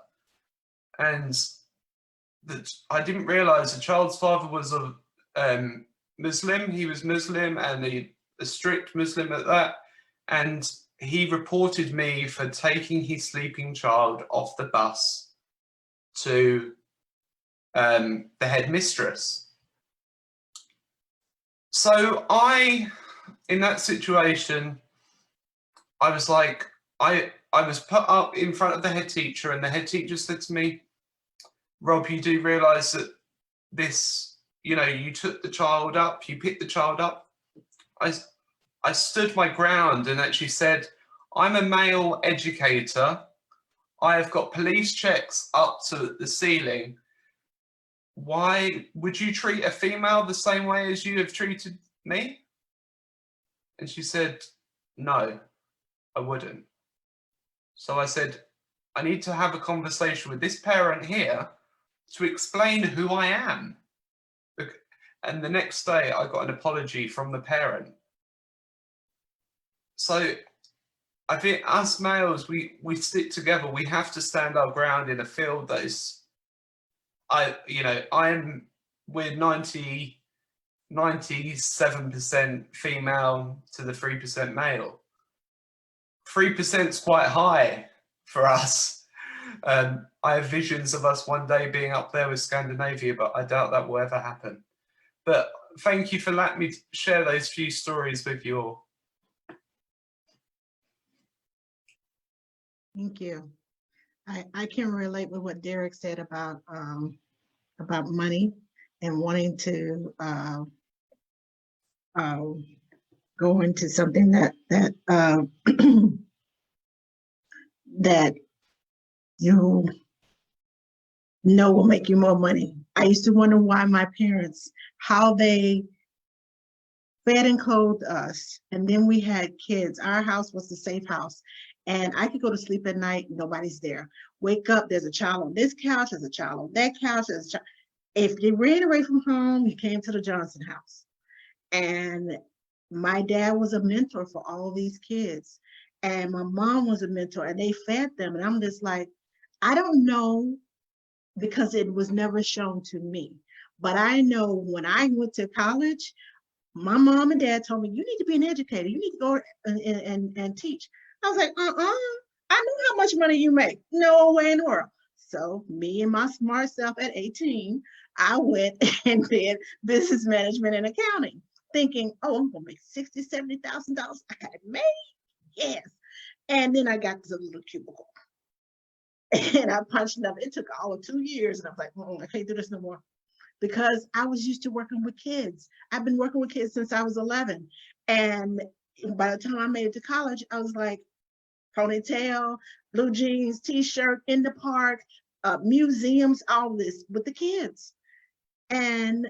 And I didn't realize the child's father was a Muslim. He was Muslim, and a strict Muslim at that. And he reported me for taking his sleeping child off the bus to the headmistress. So in that situation, I was like, I was put up in front of the head teacher, and the head teacher said to me, Rob, you do realize that this, you took the child up, you picked the child up. I stood my ground and actually said, I'm a male educator. I have got police checks up to the ceiling. Why would you treat a female the same way as you have treated me? And she said, no, I wouldn't. So I said, I need to have a conversation with this parent here to explain who I am. And the next day I got an apology from the parent. So I think us males, we stick together. We have to stand our ground in a field that is, we're 97% female to the 3% male. 3% is quite high for us. I have visions of us one day being up there with Scandinavia, but I doubt that will ever happen. But thank you for letting me share those few stories with you all. Thank you. I can relate with what Derek said about money and wanting to go into something that that you know will make you more money. I used to wonder why my parents, how they fed and clothed us, and then we had kids. Our house was the safe house, and I could go to sleep at night, nobody's there. Wake up, there's a child on this couch, there's a child on that couch, there's a child. If you ran away from home, you came to the Johnson house. And my dad was a mentor for all these kids, and my mom was a mentor, and they fed them. And I'm just like, I don't know, because it was never shown to me. But I know when I went to college, my mom and dad told me, you need to be an educator. You need to go and teach. I was like, I know how much money you make. No way in the world. So me and my smart self at 18, I went and did business management and accounting, thinking, oh, I'm gonna make $60,000, $70,000. I got it made, yes. And then I got this little cubicle. And I punched it up. It took all of 2 years. And I was like, I can't do this no more. Because I was used to working with kids. I've been working with kids since I was 11. And by the time I made it to college, I was like, ponytail, blue jeans, t-shirt, in the park, museums, all this with the kids. And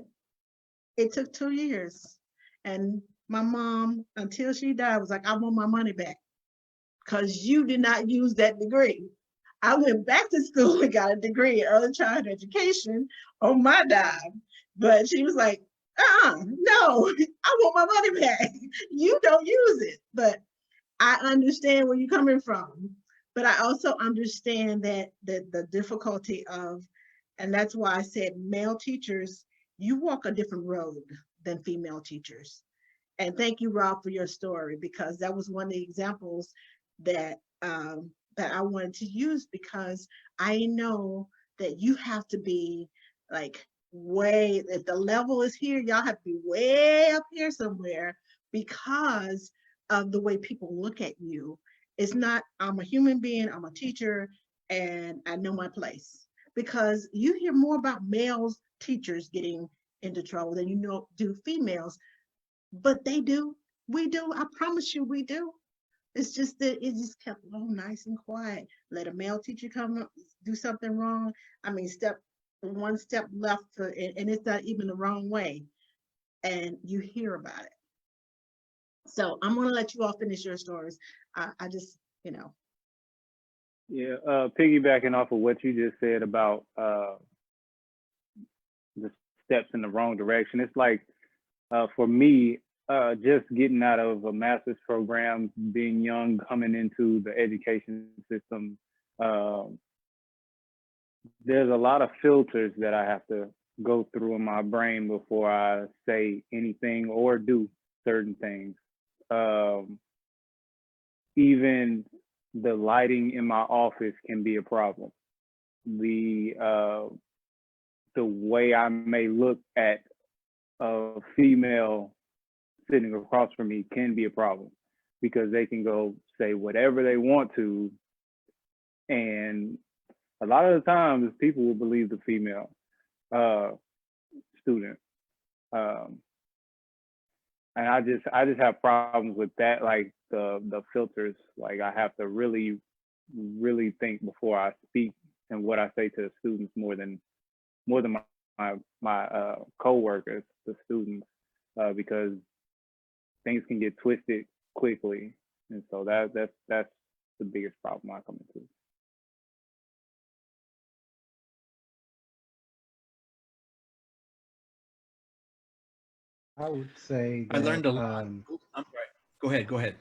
it took 2 years. And my mom, until she died, was like, I want my money back because you did not use that degree. I went back to school and got a degree in early childhood education on my dime. But she was like, no, I want my money back. You don't use it. But I understand where you're coming from. But I also understand that the difficulty of, and that's why I said male teachers, you walk a different road than female teachers. And thank you, Rob, for your story, because that was one of the examples that that I wanted to use, because I know that you have to be like way, if the level is here, y'all have to be way up here somewhere because of the way people look at you. It's not, I'm a human being, I'm a teacher, and I know my place. Because you hear more about males teachers getting into trouble than you know do females, but they do. We do. I promise you, we do. It's just that it just kept low, nice and quiet. Let a male teacher come up, do something wrong. I mean, one step left, and it's not even the wrong way, and you hear about it. So I'm gonna let you all finish your stories. I just, Yeah, piggybacking off of what you just said about the steps in the wrong direction. It's like for me, just getting out of a master's program, being young, coming into the education system, there's a lot of filters that I have to go through in my brain before I say anything or do certain things. Even the lighting in my office can be a problem. The way I may look at a female sitting across from me can be a problem because they can go say whatever they want to, and a lot of the times people will believe the female student. And I just have problems with that, like the filters. Like I have to really think before I speak and what I say to the students more than my coworkers, the students, because things can get twisted quickly, and so that's the biggest problem I come into. I would say I learned a that, lot. I'm sorry. Go ahead.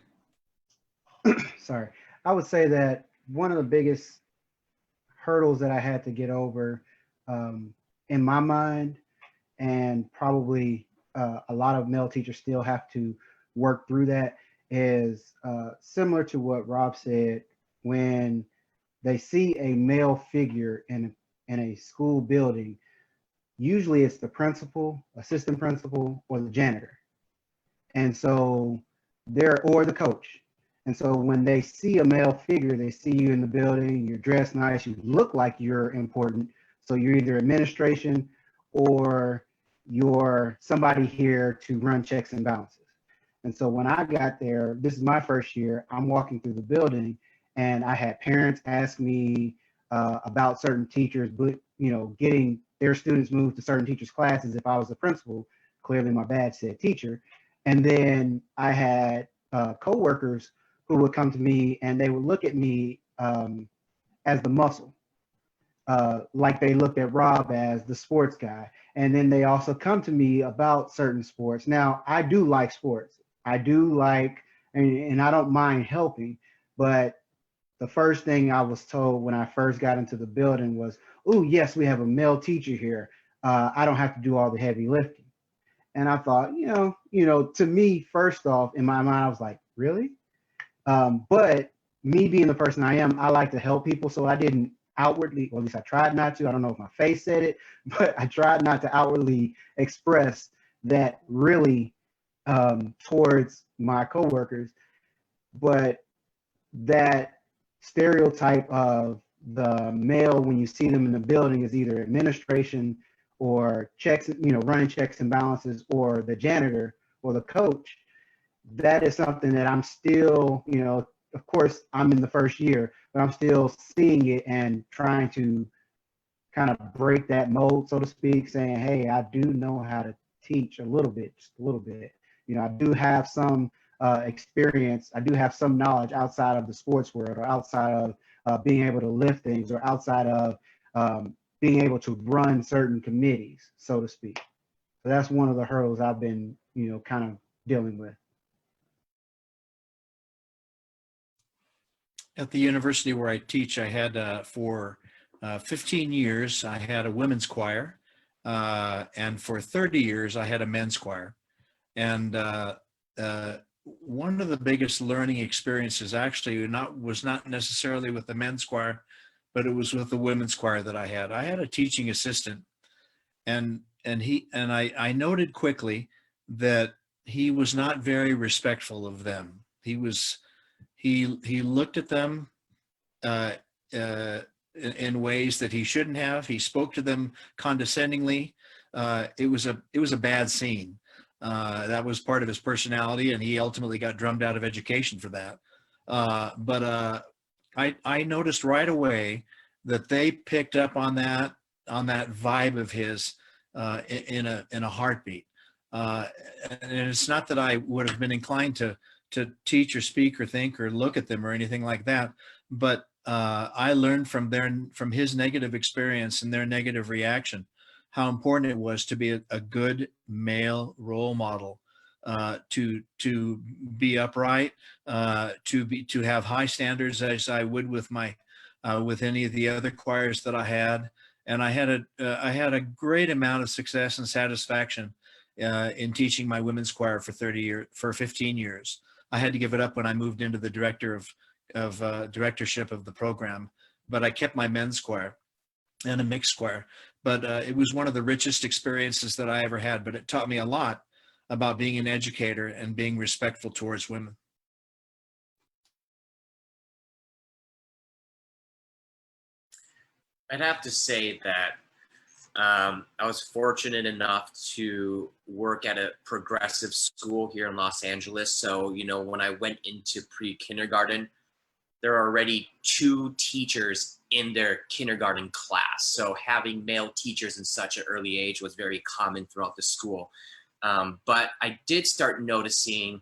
sorry, I would say that one of the biggest hurdles that I had to get over in my mind, and probably a lot of male teachers still have to work through that, is similar to what Rob said. When they see a male figure in a school building, usually it's the principal, assistant principal, or the janitor. And so or the coach. And so when they see a male figure, they see you in the building, you're dressed nice, you look like you're important. So you're either administration or you're somebody here to run checks and balances. And so when I got there, this is my first year, I'm walking through the building and I had parents ask me about certain teachers, but getting their students moved to certain teachers' classes if I was the principal. Clearly my badge said teacher. And then I had coworkers who would come to me and they would look at me as the muscle, like they looked at Rob as the sports guy. And then they also come to me about certain sports. Now, I do like sports. I do like, and I don't mind helping, but the first thing I was told when I first got into the building was, "Oh, yes, we have a male teacher here. I don't have to do all the heavy lifting." And I thought, to me, first off, in my mind, I was like, really? But me being the person I am, I like to help people. So I didn't outwardly, or at least I tried not to. I don't know if my face said it, but I tried not to outwardly express that really towards my coworkers. But that stereotype of the male, when you see them in the building, is either administration or checks, running checks and balances, or the janitor or the coach. That is something that I'm still, of course, I'm in the first year, but I'm still seeing it and trying to kind of break that mold, so to speak, saying, hey, I do know how to teach a little bit, just a little bit. I do have some experience. I do have some knowledge outside of the sports world, or outside of being able to lift things, or outside of being able to run certain committees, so to speak. So that's one of the hurdles I've been, kind of dealing with. At the university where I teach, I had for 15 years, I had a women's choir. And for 30 years, I had a men's choir. And one of the biggest learning experiences actually was not necessarily with the men's choir, but it was with the women's choir that I had. I had a teaching assistant, and I noted quickly that he was not very respectful of them. He looked at them uh, in ways that he shouldn't have. He spoke to them condescendingly. It was a bad scene. That was part of his personality, and he ultimately got drummed out of education for that. But I noticed right away that they picked up on that vibe of his in a heartbeat. And it's not that I would have been inclined to teach or speak or think or look at them or anything like that, but I learned from his negative experience and their negative reaction how important it was to be a good male role model, to be upright, to have high standards as I would with my with any of the other choirs that I had. And I had a great amount of success and satisfaction in teaching my women's choir for 15 years. I had to give it up when I moved into the directorship of the program, but I kept my men's choir and a mixed choir. But it was one of the richest experiences that I ever had. But it taught me a lot about being an educator and being respectful towards women. I'd have to say that I was fortunate enough to work at a progressive school here in Los Angeles. So, when I went into pre-kindergarten, there are already 2 teachers in their kindergarten class. So having male teachers in such an early age was very common throughout the school. But I did start noticing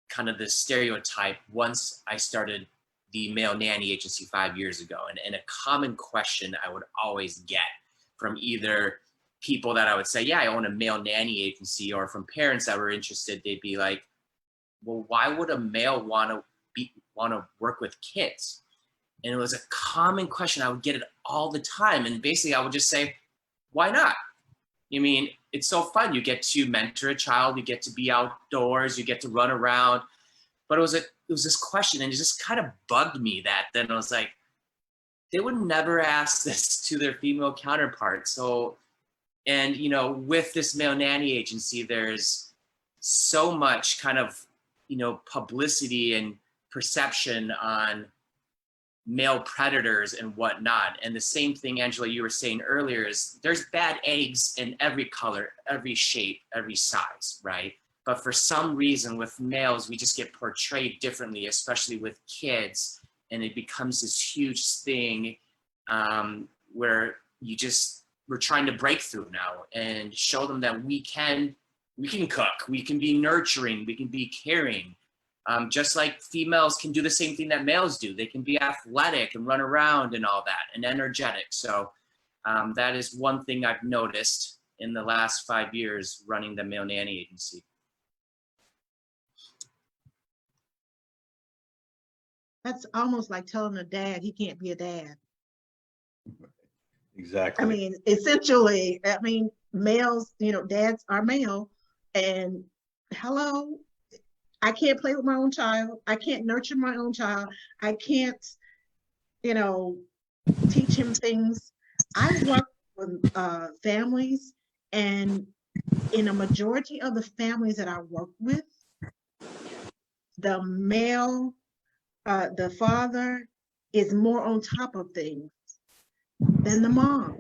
kind of the stereotype once I started the male nanny agency 5 years ago. And a common question I would always get from either people that I would say, yeah, I own a male nanny agency, or from parents that were interested, they'd be like, well, why would a male want to work with kids? And it was a common question. I would get it all the time. And basically I would just say, why not? I mean, it's so fun. You get to mentor a child, you get to be outdoors, you get to run around. But it was this question, and it just kind of bugged me that then I was like, they would never ask this to their female counterparts. So, and with this male nanny agency, there's so much kind of, publicity and perception on male predators and whatnot. And the same thing, Angela, you were saying earlier, is there's bad eggs in every color, every shape, every size, right? But for some reason with males, we just get portrayed differently, especially with kids. And it becomes this huge thing where we're trying to break through now and show them that we can cook, we can be nurturing, we can be caring. Just like females can do the same thing that males do. They can be athletic and run around and all that, and energetic. So that is one thing I've noticed in the last 5 years running the male nanny agency. That's almost like telling a dad he can't be a dad. Exactly. I mean, essentially, males, dads are male, and hello, I can't play with my own child. I can't nurture my own child. I can't, teach him things. I work with families, and in a majority of the families that I work with, the male, the father is more on top of things than the mom.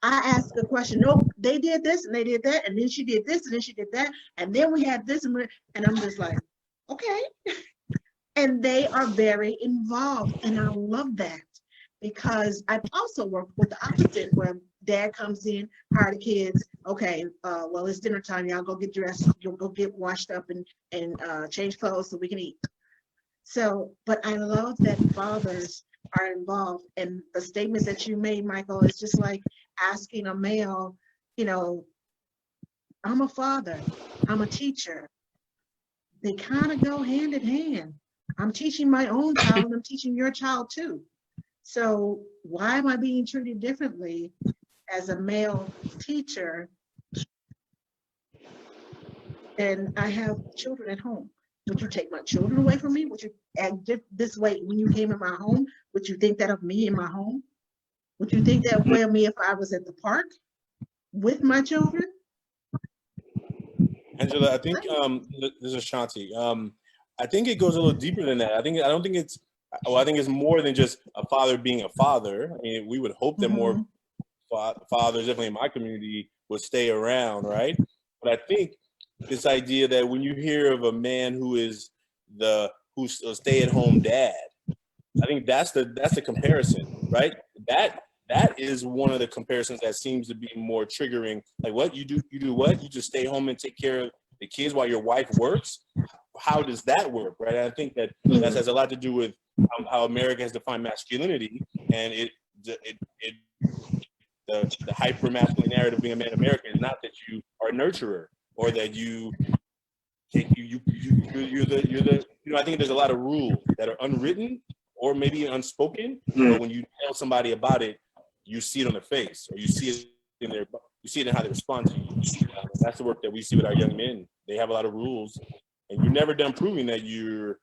I ask a question, nope, they did this and they did that, and then she did this and then she did that, and then we had this, and I'm just like, okay. And they are very involved, and I love that, because I've also worked with the opposite, where dad comes in, hire the kids, okay, well, it's dinner time, y'all go get dressed, you'll go get washed up and change clothes so we can eat. So, but I love that fathers are involved. And the statement that you made, Michael, is just like asking a male, I'm a father, I'm a teacher. They kind of go hand in hand. I'm teaching my own child, and I'm teaching your child too. So why am I being treated differently as a male teacher? And I have children at home. Would you take my children away from me? Would you act this way when you came in my home? Would you think that of me in my home? Would you think that way of me if I was at the park with my children? Angela, I think this is Shanti. I think it goes a little deeper than that. I don't think it's. Well, I think it's more than just a father being a father. I mean, we would hope that more fathers, definitely in my community, would stay around, right? But I think this idea that when you hear of a man who's a stay-at-home dad, I think that's the comparison, right? That is one of the comparisons that seems to be more triggering. Like, what you do what? You just stay home and take care of the kids while your wife works? How does that work, right? And I think that has a lot to do with how America has defined masculinity, and the hyper masculine narrative of being a man in America is not that you are a nurturer or that you're the I think there's a lot of rules that are unwritten or maybe unspoken, but when you tell somebody about it, you see it on their face, or you see it in how they respond to you. That's the work that we see with our young men. They have a lot of rules, and you're never done proving that you're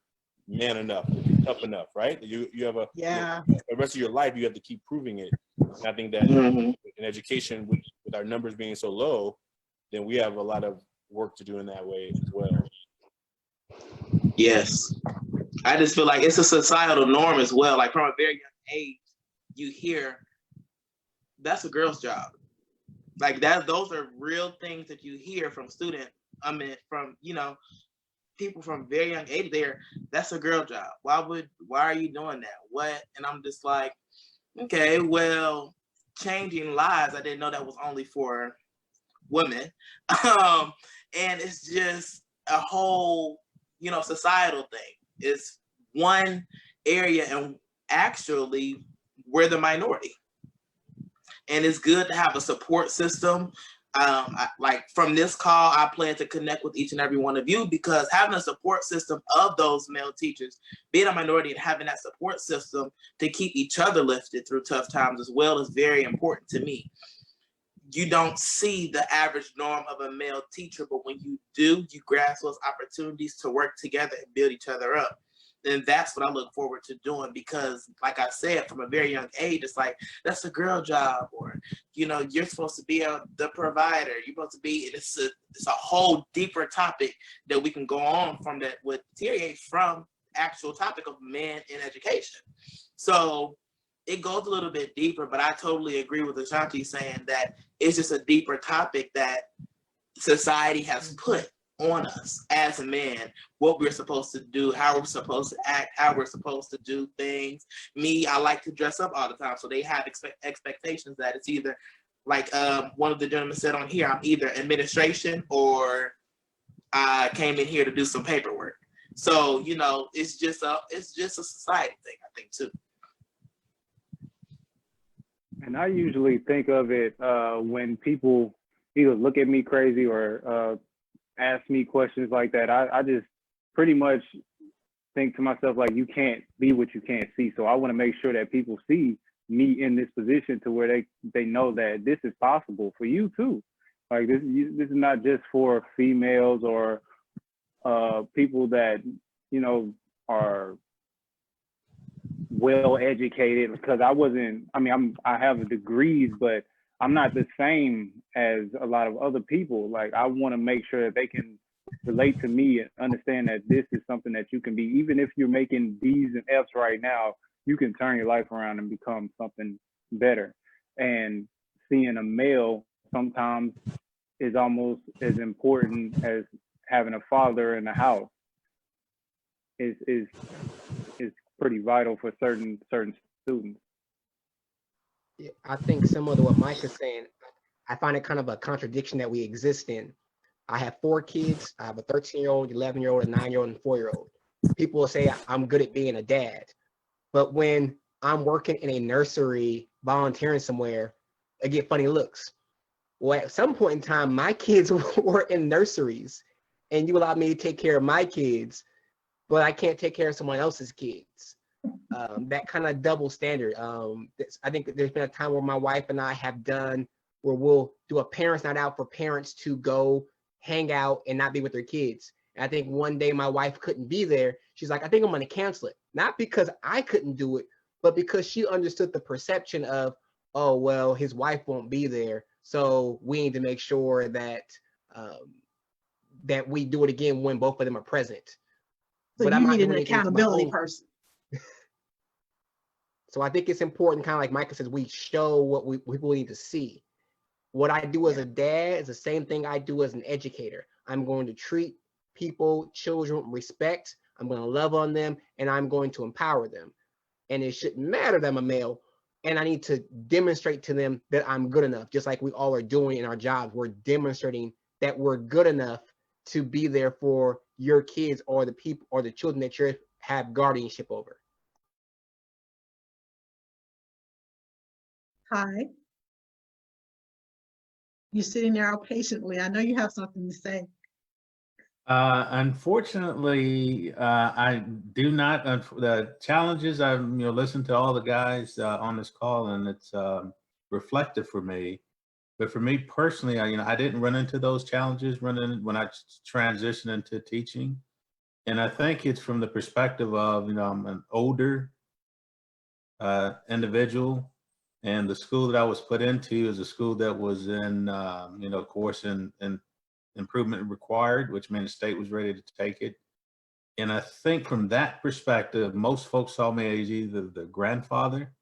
man enough, tough enough, right? You have the rest of your life you have to keep proving it. And I think that in education, with our numbers being so low, then we have a lot of work to do in that way as well. Yes. I just feel like it's a societal norm as well. Like from a very young age, you hear that's a girl's job. Like those are real things that you hear from students. I mean, from people from very young age that's a girl job. Why are you doing that? What? And I'm just like, okay, well, changing lives, I didn't know that was only for women. And it's just a whole, societal thing. It's one area, and actually we're the minority. And it's good to have a support system. Like from this call, I plan to connect with each and every one of you, because having a support system of those male teachers, being a minority and having that support system to keep each other lifted through tough times as well is very important to me. You don't see the average norm of a male teacher, but when you do, you grasp those opportunities to work together and build each other up. And that's what I look forward to doing, because like I said, from a very young age, it's like, that's a girl job, or, you're supposed to be the provider. You're supposed to be, it's a whole deeper topic that we can go on from that would deteriorate from actual topic of men in education. So it goes a little bit deeper, but I totally agree with Ashanti saying that it's just a deeper topic that society has put on us as a man, what we're supposed to do, how we're supposed to act, how we're supposed to do things. Me, I like to dress up all the time, so they have expectations that it's either like one of the gentlemen said on here, I'm either administration or I came in here to do some paperwork. So it's just a society thing, I think, too. And I usually think of it when people either look at me crazy or ask me questions like that. I just pretty much think to myself, like, you can't be what you can't see. So I want to make sure that people see me in this position to where they know that this is possible for you too. Like this is not just for females or people that are well educated, because I have degrees, but I'm not the same as a lot of other people. Like, I want to make sure that they can relate to me and understand that this is something that you can be. Even if you're making D's and F's right now, you can turn your life around and become something better. And seeing a male sometimes is almost as important as having a father in the house. Is pretty vital for certain students. Yeah, I think similar to what Mike is saying, I find it kind of a contradiction that we exist in. I have 4 kids. I have a 13-year-old, 11-year-old, a 9-year-old, and 4-year-old. People will say I'm good at being a dad. But when I'm working in a nursery, volunteering somewhere, I get funny looks. Well, at some point in time, my kids were in nurseries, and you allowed me to take care of my kids, but I can't take care of someone else's kids. That kind of double standard. I think there's been a time where my wife and I have done where we'll do a parents' night out for parents to go hang out and not be with their kids. And I think one day my wife couldn't be there. She's like, I think I'm going to cancel it. Not because I couldn't do it, but because she understood the perception of, oh, well, his wife won't be there. So we need to make sure that that we do it again when both of them are present. So But you I'm not need an doing anything to my accountability own. person. So I think it's important, kind of like Micah says, we show what people need to see. What I do as a dad is the same thing I do as an educator. I'm going to treat people, children with respect. I'm going to love on them, and I'm going to empower them. And it shouldn't matter that I'm a male, and I need to demonstrate to them that I'm good enough, just like we all are doing in our jobs. We're demonstrating that we're good enough to be there for your kids or the people or the children that you have guardianship over. Hi. You're sitting there all patiently. I know you have something to say. Unfortunately, I do not. The challenges I've listened to all the guys on this call, and it's reflective for me. But for me personally, I didn't run into those challenges when I transitioned into teaching, and I think it's from the perspective of I'm an older individual, and the school that I was put into is a school that was in of course in improvement required, which meant the state was ready to take it. And I think from that perspective, most folks saw me as either the grandfather,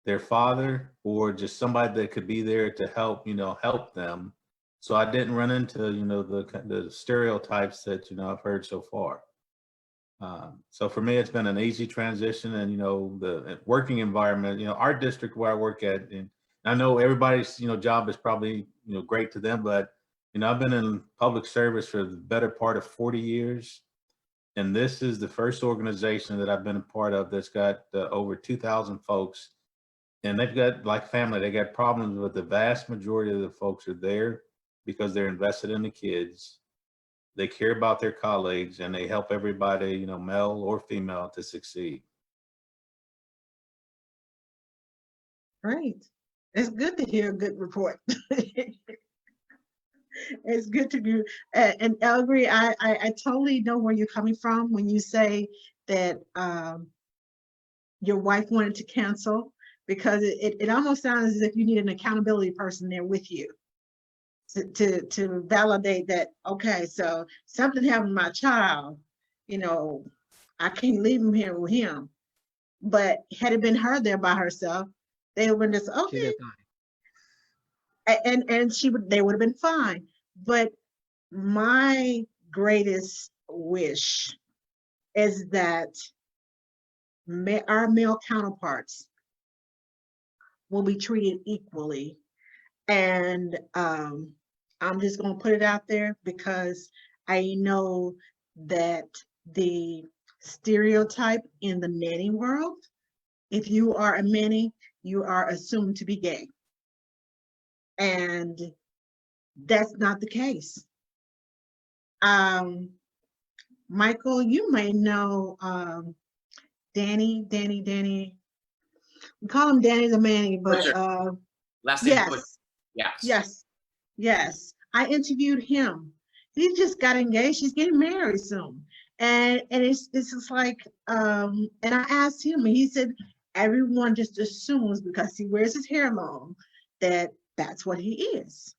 their father, or just somebody that could be there to help, help them. So I didn't run into, the stereotypes that, I've heard so far. So for me, it's been an easy transition, and, the working environment, our district where I work at, and I know everybody's, job is probably, great to them, but I've been in public service for the better part of 40 years. And this is the first organization that I've been a part of that's got over 2,000 folks. And they've got, like family, they got problems, but the vast majority of the folks are there because they're invested in the kids. They care about their colleagues, and they help everybody, male or female, to succeed. Great. It's good to hear a good report. It's good to be, and I agree. I totally know where you're coming from when you say that your wife wanted to cancel, because it almost sounds as if you need an accountability person there with you to validate that, okay, so something happened to my child, I can't leave him here with him. But had it been her there by herself, they would have just, okay, and they would have been fine. But my greatest wish is that our male counterparts will be treated equally. And I'm just going to put it out there because I know that the stereotype in the nanny world, if you are a nanny, you are assumed to be gay. And that's not the case. Michael, you may know Danny. We call him Danny the Manny, but Last name Butcher. Yes. I interviewed him. He just got engaged. He's getting married soon. And it's just like, and I asked him, and he said, everyone just assumes because he wears his hair long that that's what he is.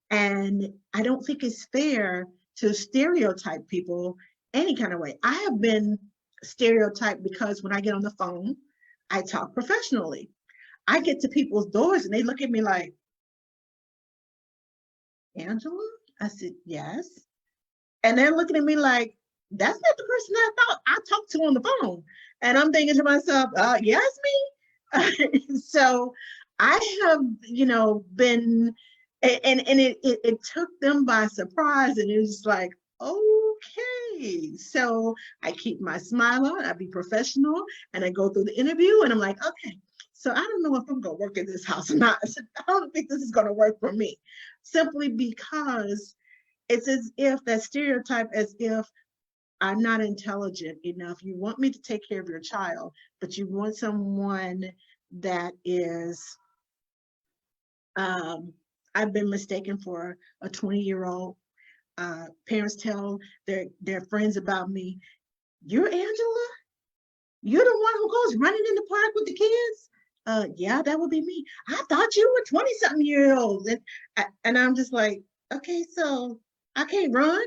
And I don't think it's fair to stereotype people any kind of way. I have been stereotyped because when I get on the phone, I talk professionally. I get to people's doors and they look at me like, Angela? I said, yes. And they're looking at me like, that's not the person I thought I talked to on the phone. And I'm thinking to myself, yes, me. So I have, been, and it took them by surprise. And it was like, okay. So I keep my smile on, I be professional, and I go through the interview and I'm like, okay, so I don't know if I'm gonna work in this house or not. I don't think this is gonna work for me. Simply because it's as if that stereotype, as if I'm not intelligent enough. You want me to take care of your child, but you want someone that is, I've been mistaken for a 20-year-old. parents tell their friends about me, "You're Angela? You're the one who goes running in the park with the kids?" Yeah, that would be me. "I thought you were 20-something years old." And I'm just like, okay, so I can't run.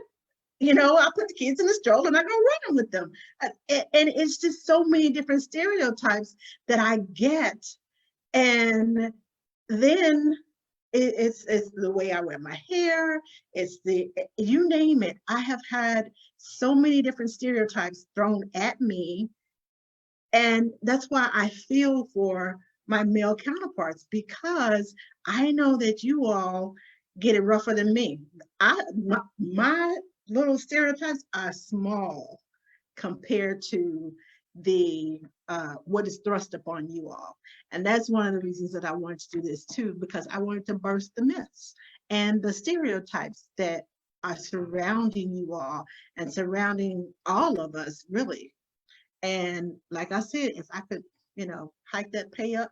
I put the kids in the stroller and I go running with them. And it's just so many different stereotypes that I get. And then it's the way I wear my hair. It's you name it. I have had so many different stereotypes thrown at me. And that's why I feel for my male counterparts, because I know that you all get it rougher than me. My little stereotypes are small compared to the what is thrust upon you all. And that's one of the reasons that I wanted to do this too, because I wanted to burst the myths and the stereotypes that are surrounding you all and surrounding all of us, really. And like I said, if I could, hike that pay up,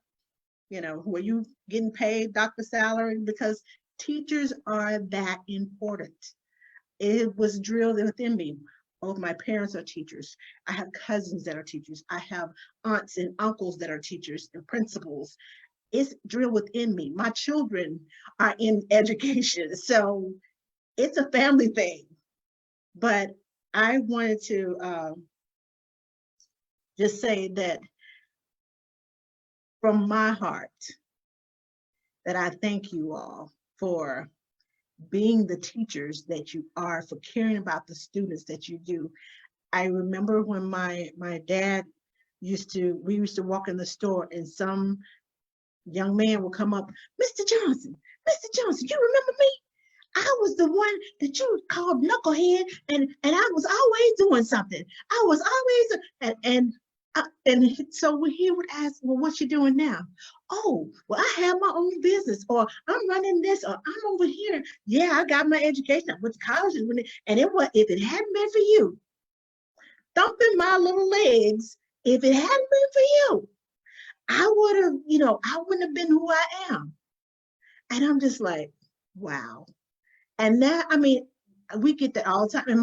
where you getting paid doctor salary, because teachers are that important. It was drilled within me. Both my parents are teachers. I have cousins that are teachers. I have aunts and uncles that are teachers and principals. It's drilled within me. My children are in education. So it's a family thing. But I wanted to just say that from my heart, that I thank you all for being the teachers that you are, for caring about the students that you do. I remember when my dad we used to walk in the store and some young man would come up, "Mr. Johnson, Mr. Johnson, you remember me? I was the one that you called knucklehead, and I was always doing something. I was always," and so when he would ask, "Well, what you doing now?" "Oh, well, I have my own business, or I'm running this, or I'm over here. Yeah, I got my education. I went to college, and it was, if it hadn't been for you thumping my little legs, if it hadn't been for you, I would have, I wouldn't have been who I am." And I'm just like, wow. And that, I mean, we get that all the time. And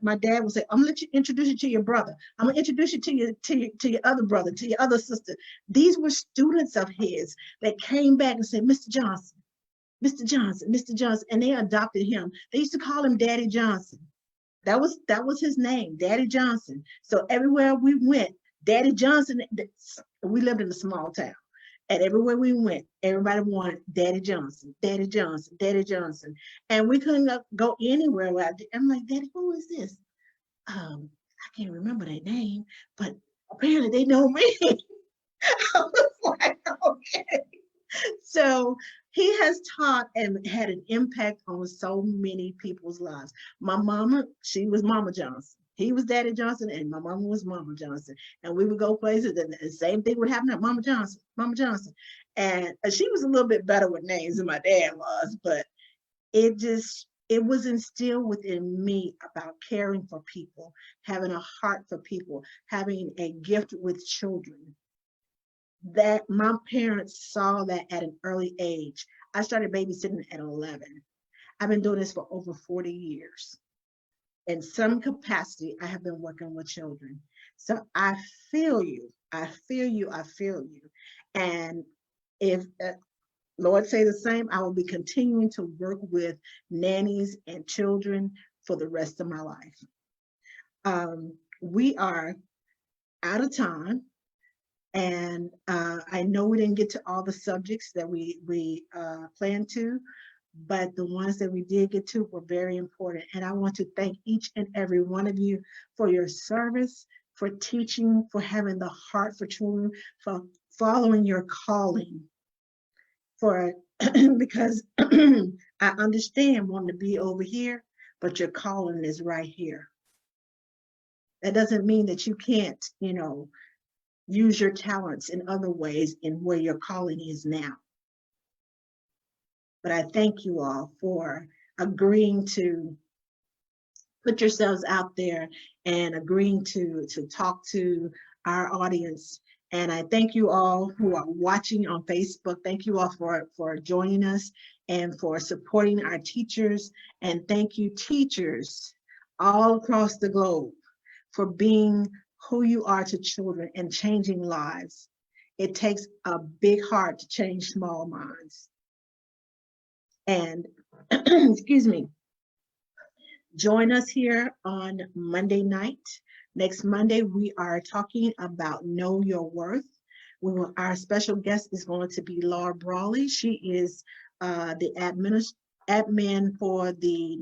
my dad would say, "I'm gonna let you introduce you to your brother. I'm gonna introduce you to your other brother, to your other sister." These were students of his that came back and said, "Mr. Johnson, Mr. Johnson, Mr. Johnson," and they adopted him. They used to call him Daddy Johnson. That was his name, Daddy Johnson. So everywhere we went, Daddy Johnson. We lived in a small town. And everywhere we went, everybody wanted Daddy Johnson, Daddy Johnson, Daddy Johnson. And we couldn't go anywhere without, I'm like, "Daddy, who is this?" I can't remember their name, but apparently they know me. I was like, okay. So he has taught and had an impact on so many people's lives. My mama, she was Mama Johnson. He was Daddy Johnson, and my mama was Mama Johnson. And we would go places, and the same thing would happen to Mama Johnson, Mama Johnson. And she was a little bit better with names than my dad was, but it was instilled within me about caring for people, having a heart for people, having a gift with children. That my parents saw that at an early age. I started babysitting at 11. I've been doing this for over 40 years. In some capacity, I have been working with children. So I feel you. I feel you. I feel you. And if Lord say the same, I will be continuing to work with nannies and children for the rest of my life. We are out of time. And I know we didn't get to all the subjects that we planned to, but the ones that we did get to were very important. And I want to thank each and every one of you for your service, for teaching, for having the heart for children, for following your calling, for because I understand wanting to be over here, but your calling is right here. That doesn't mean that you can't, use your talents in other ways in where your calling is now. But I thank you all for agreeing to put yourselves out there and agreeing to talk to our audience. And I thank you all who are watching on Facebook. Thank you all for joining us. and for supporting our teachers. And thank you, teachers all across the globe, for being who you are to children and changing lives. It takes a big heart to change small minds. And excuse me, join us here on Monday night. Next Monday, we are talking about Know Your Worth. Our special guest is going to be Laura Brawley. She is the admin for the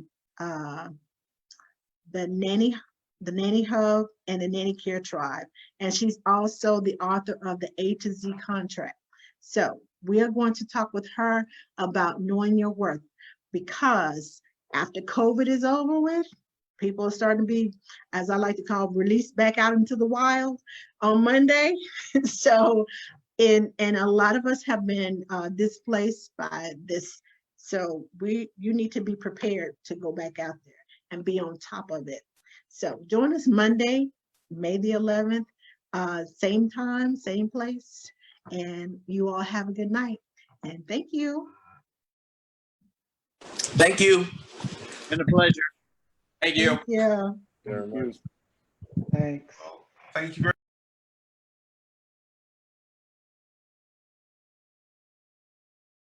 Nanny Hub and the Nanny Care Tribe. And she's also the author of the A to Z contract. So we are going to talk with her about knowing your worth, because after COVID is over with, people are starting to be, as I like to call, released back out into the wild on Monday. So, and a lot of us have been displaced by this. So you need to be prepared to go back out there and be on top of it. So join us Monday, May the 11th, same time, same place. And you all have a good night. And thank you. Thank you. Been a pleasure. Thank you. Thank you. Very much. Thanks. Thank you very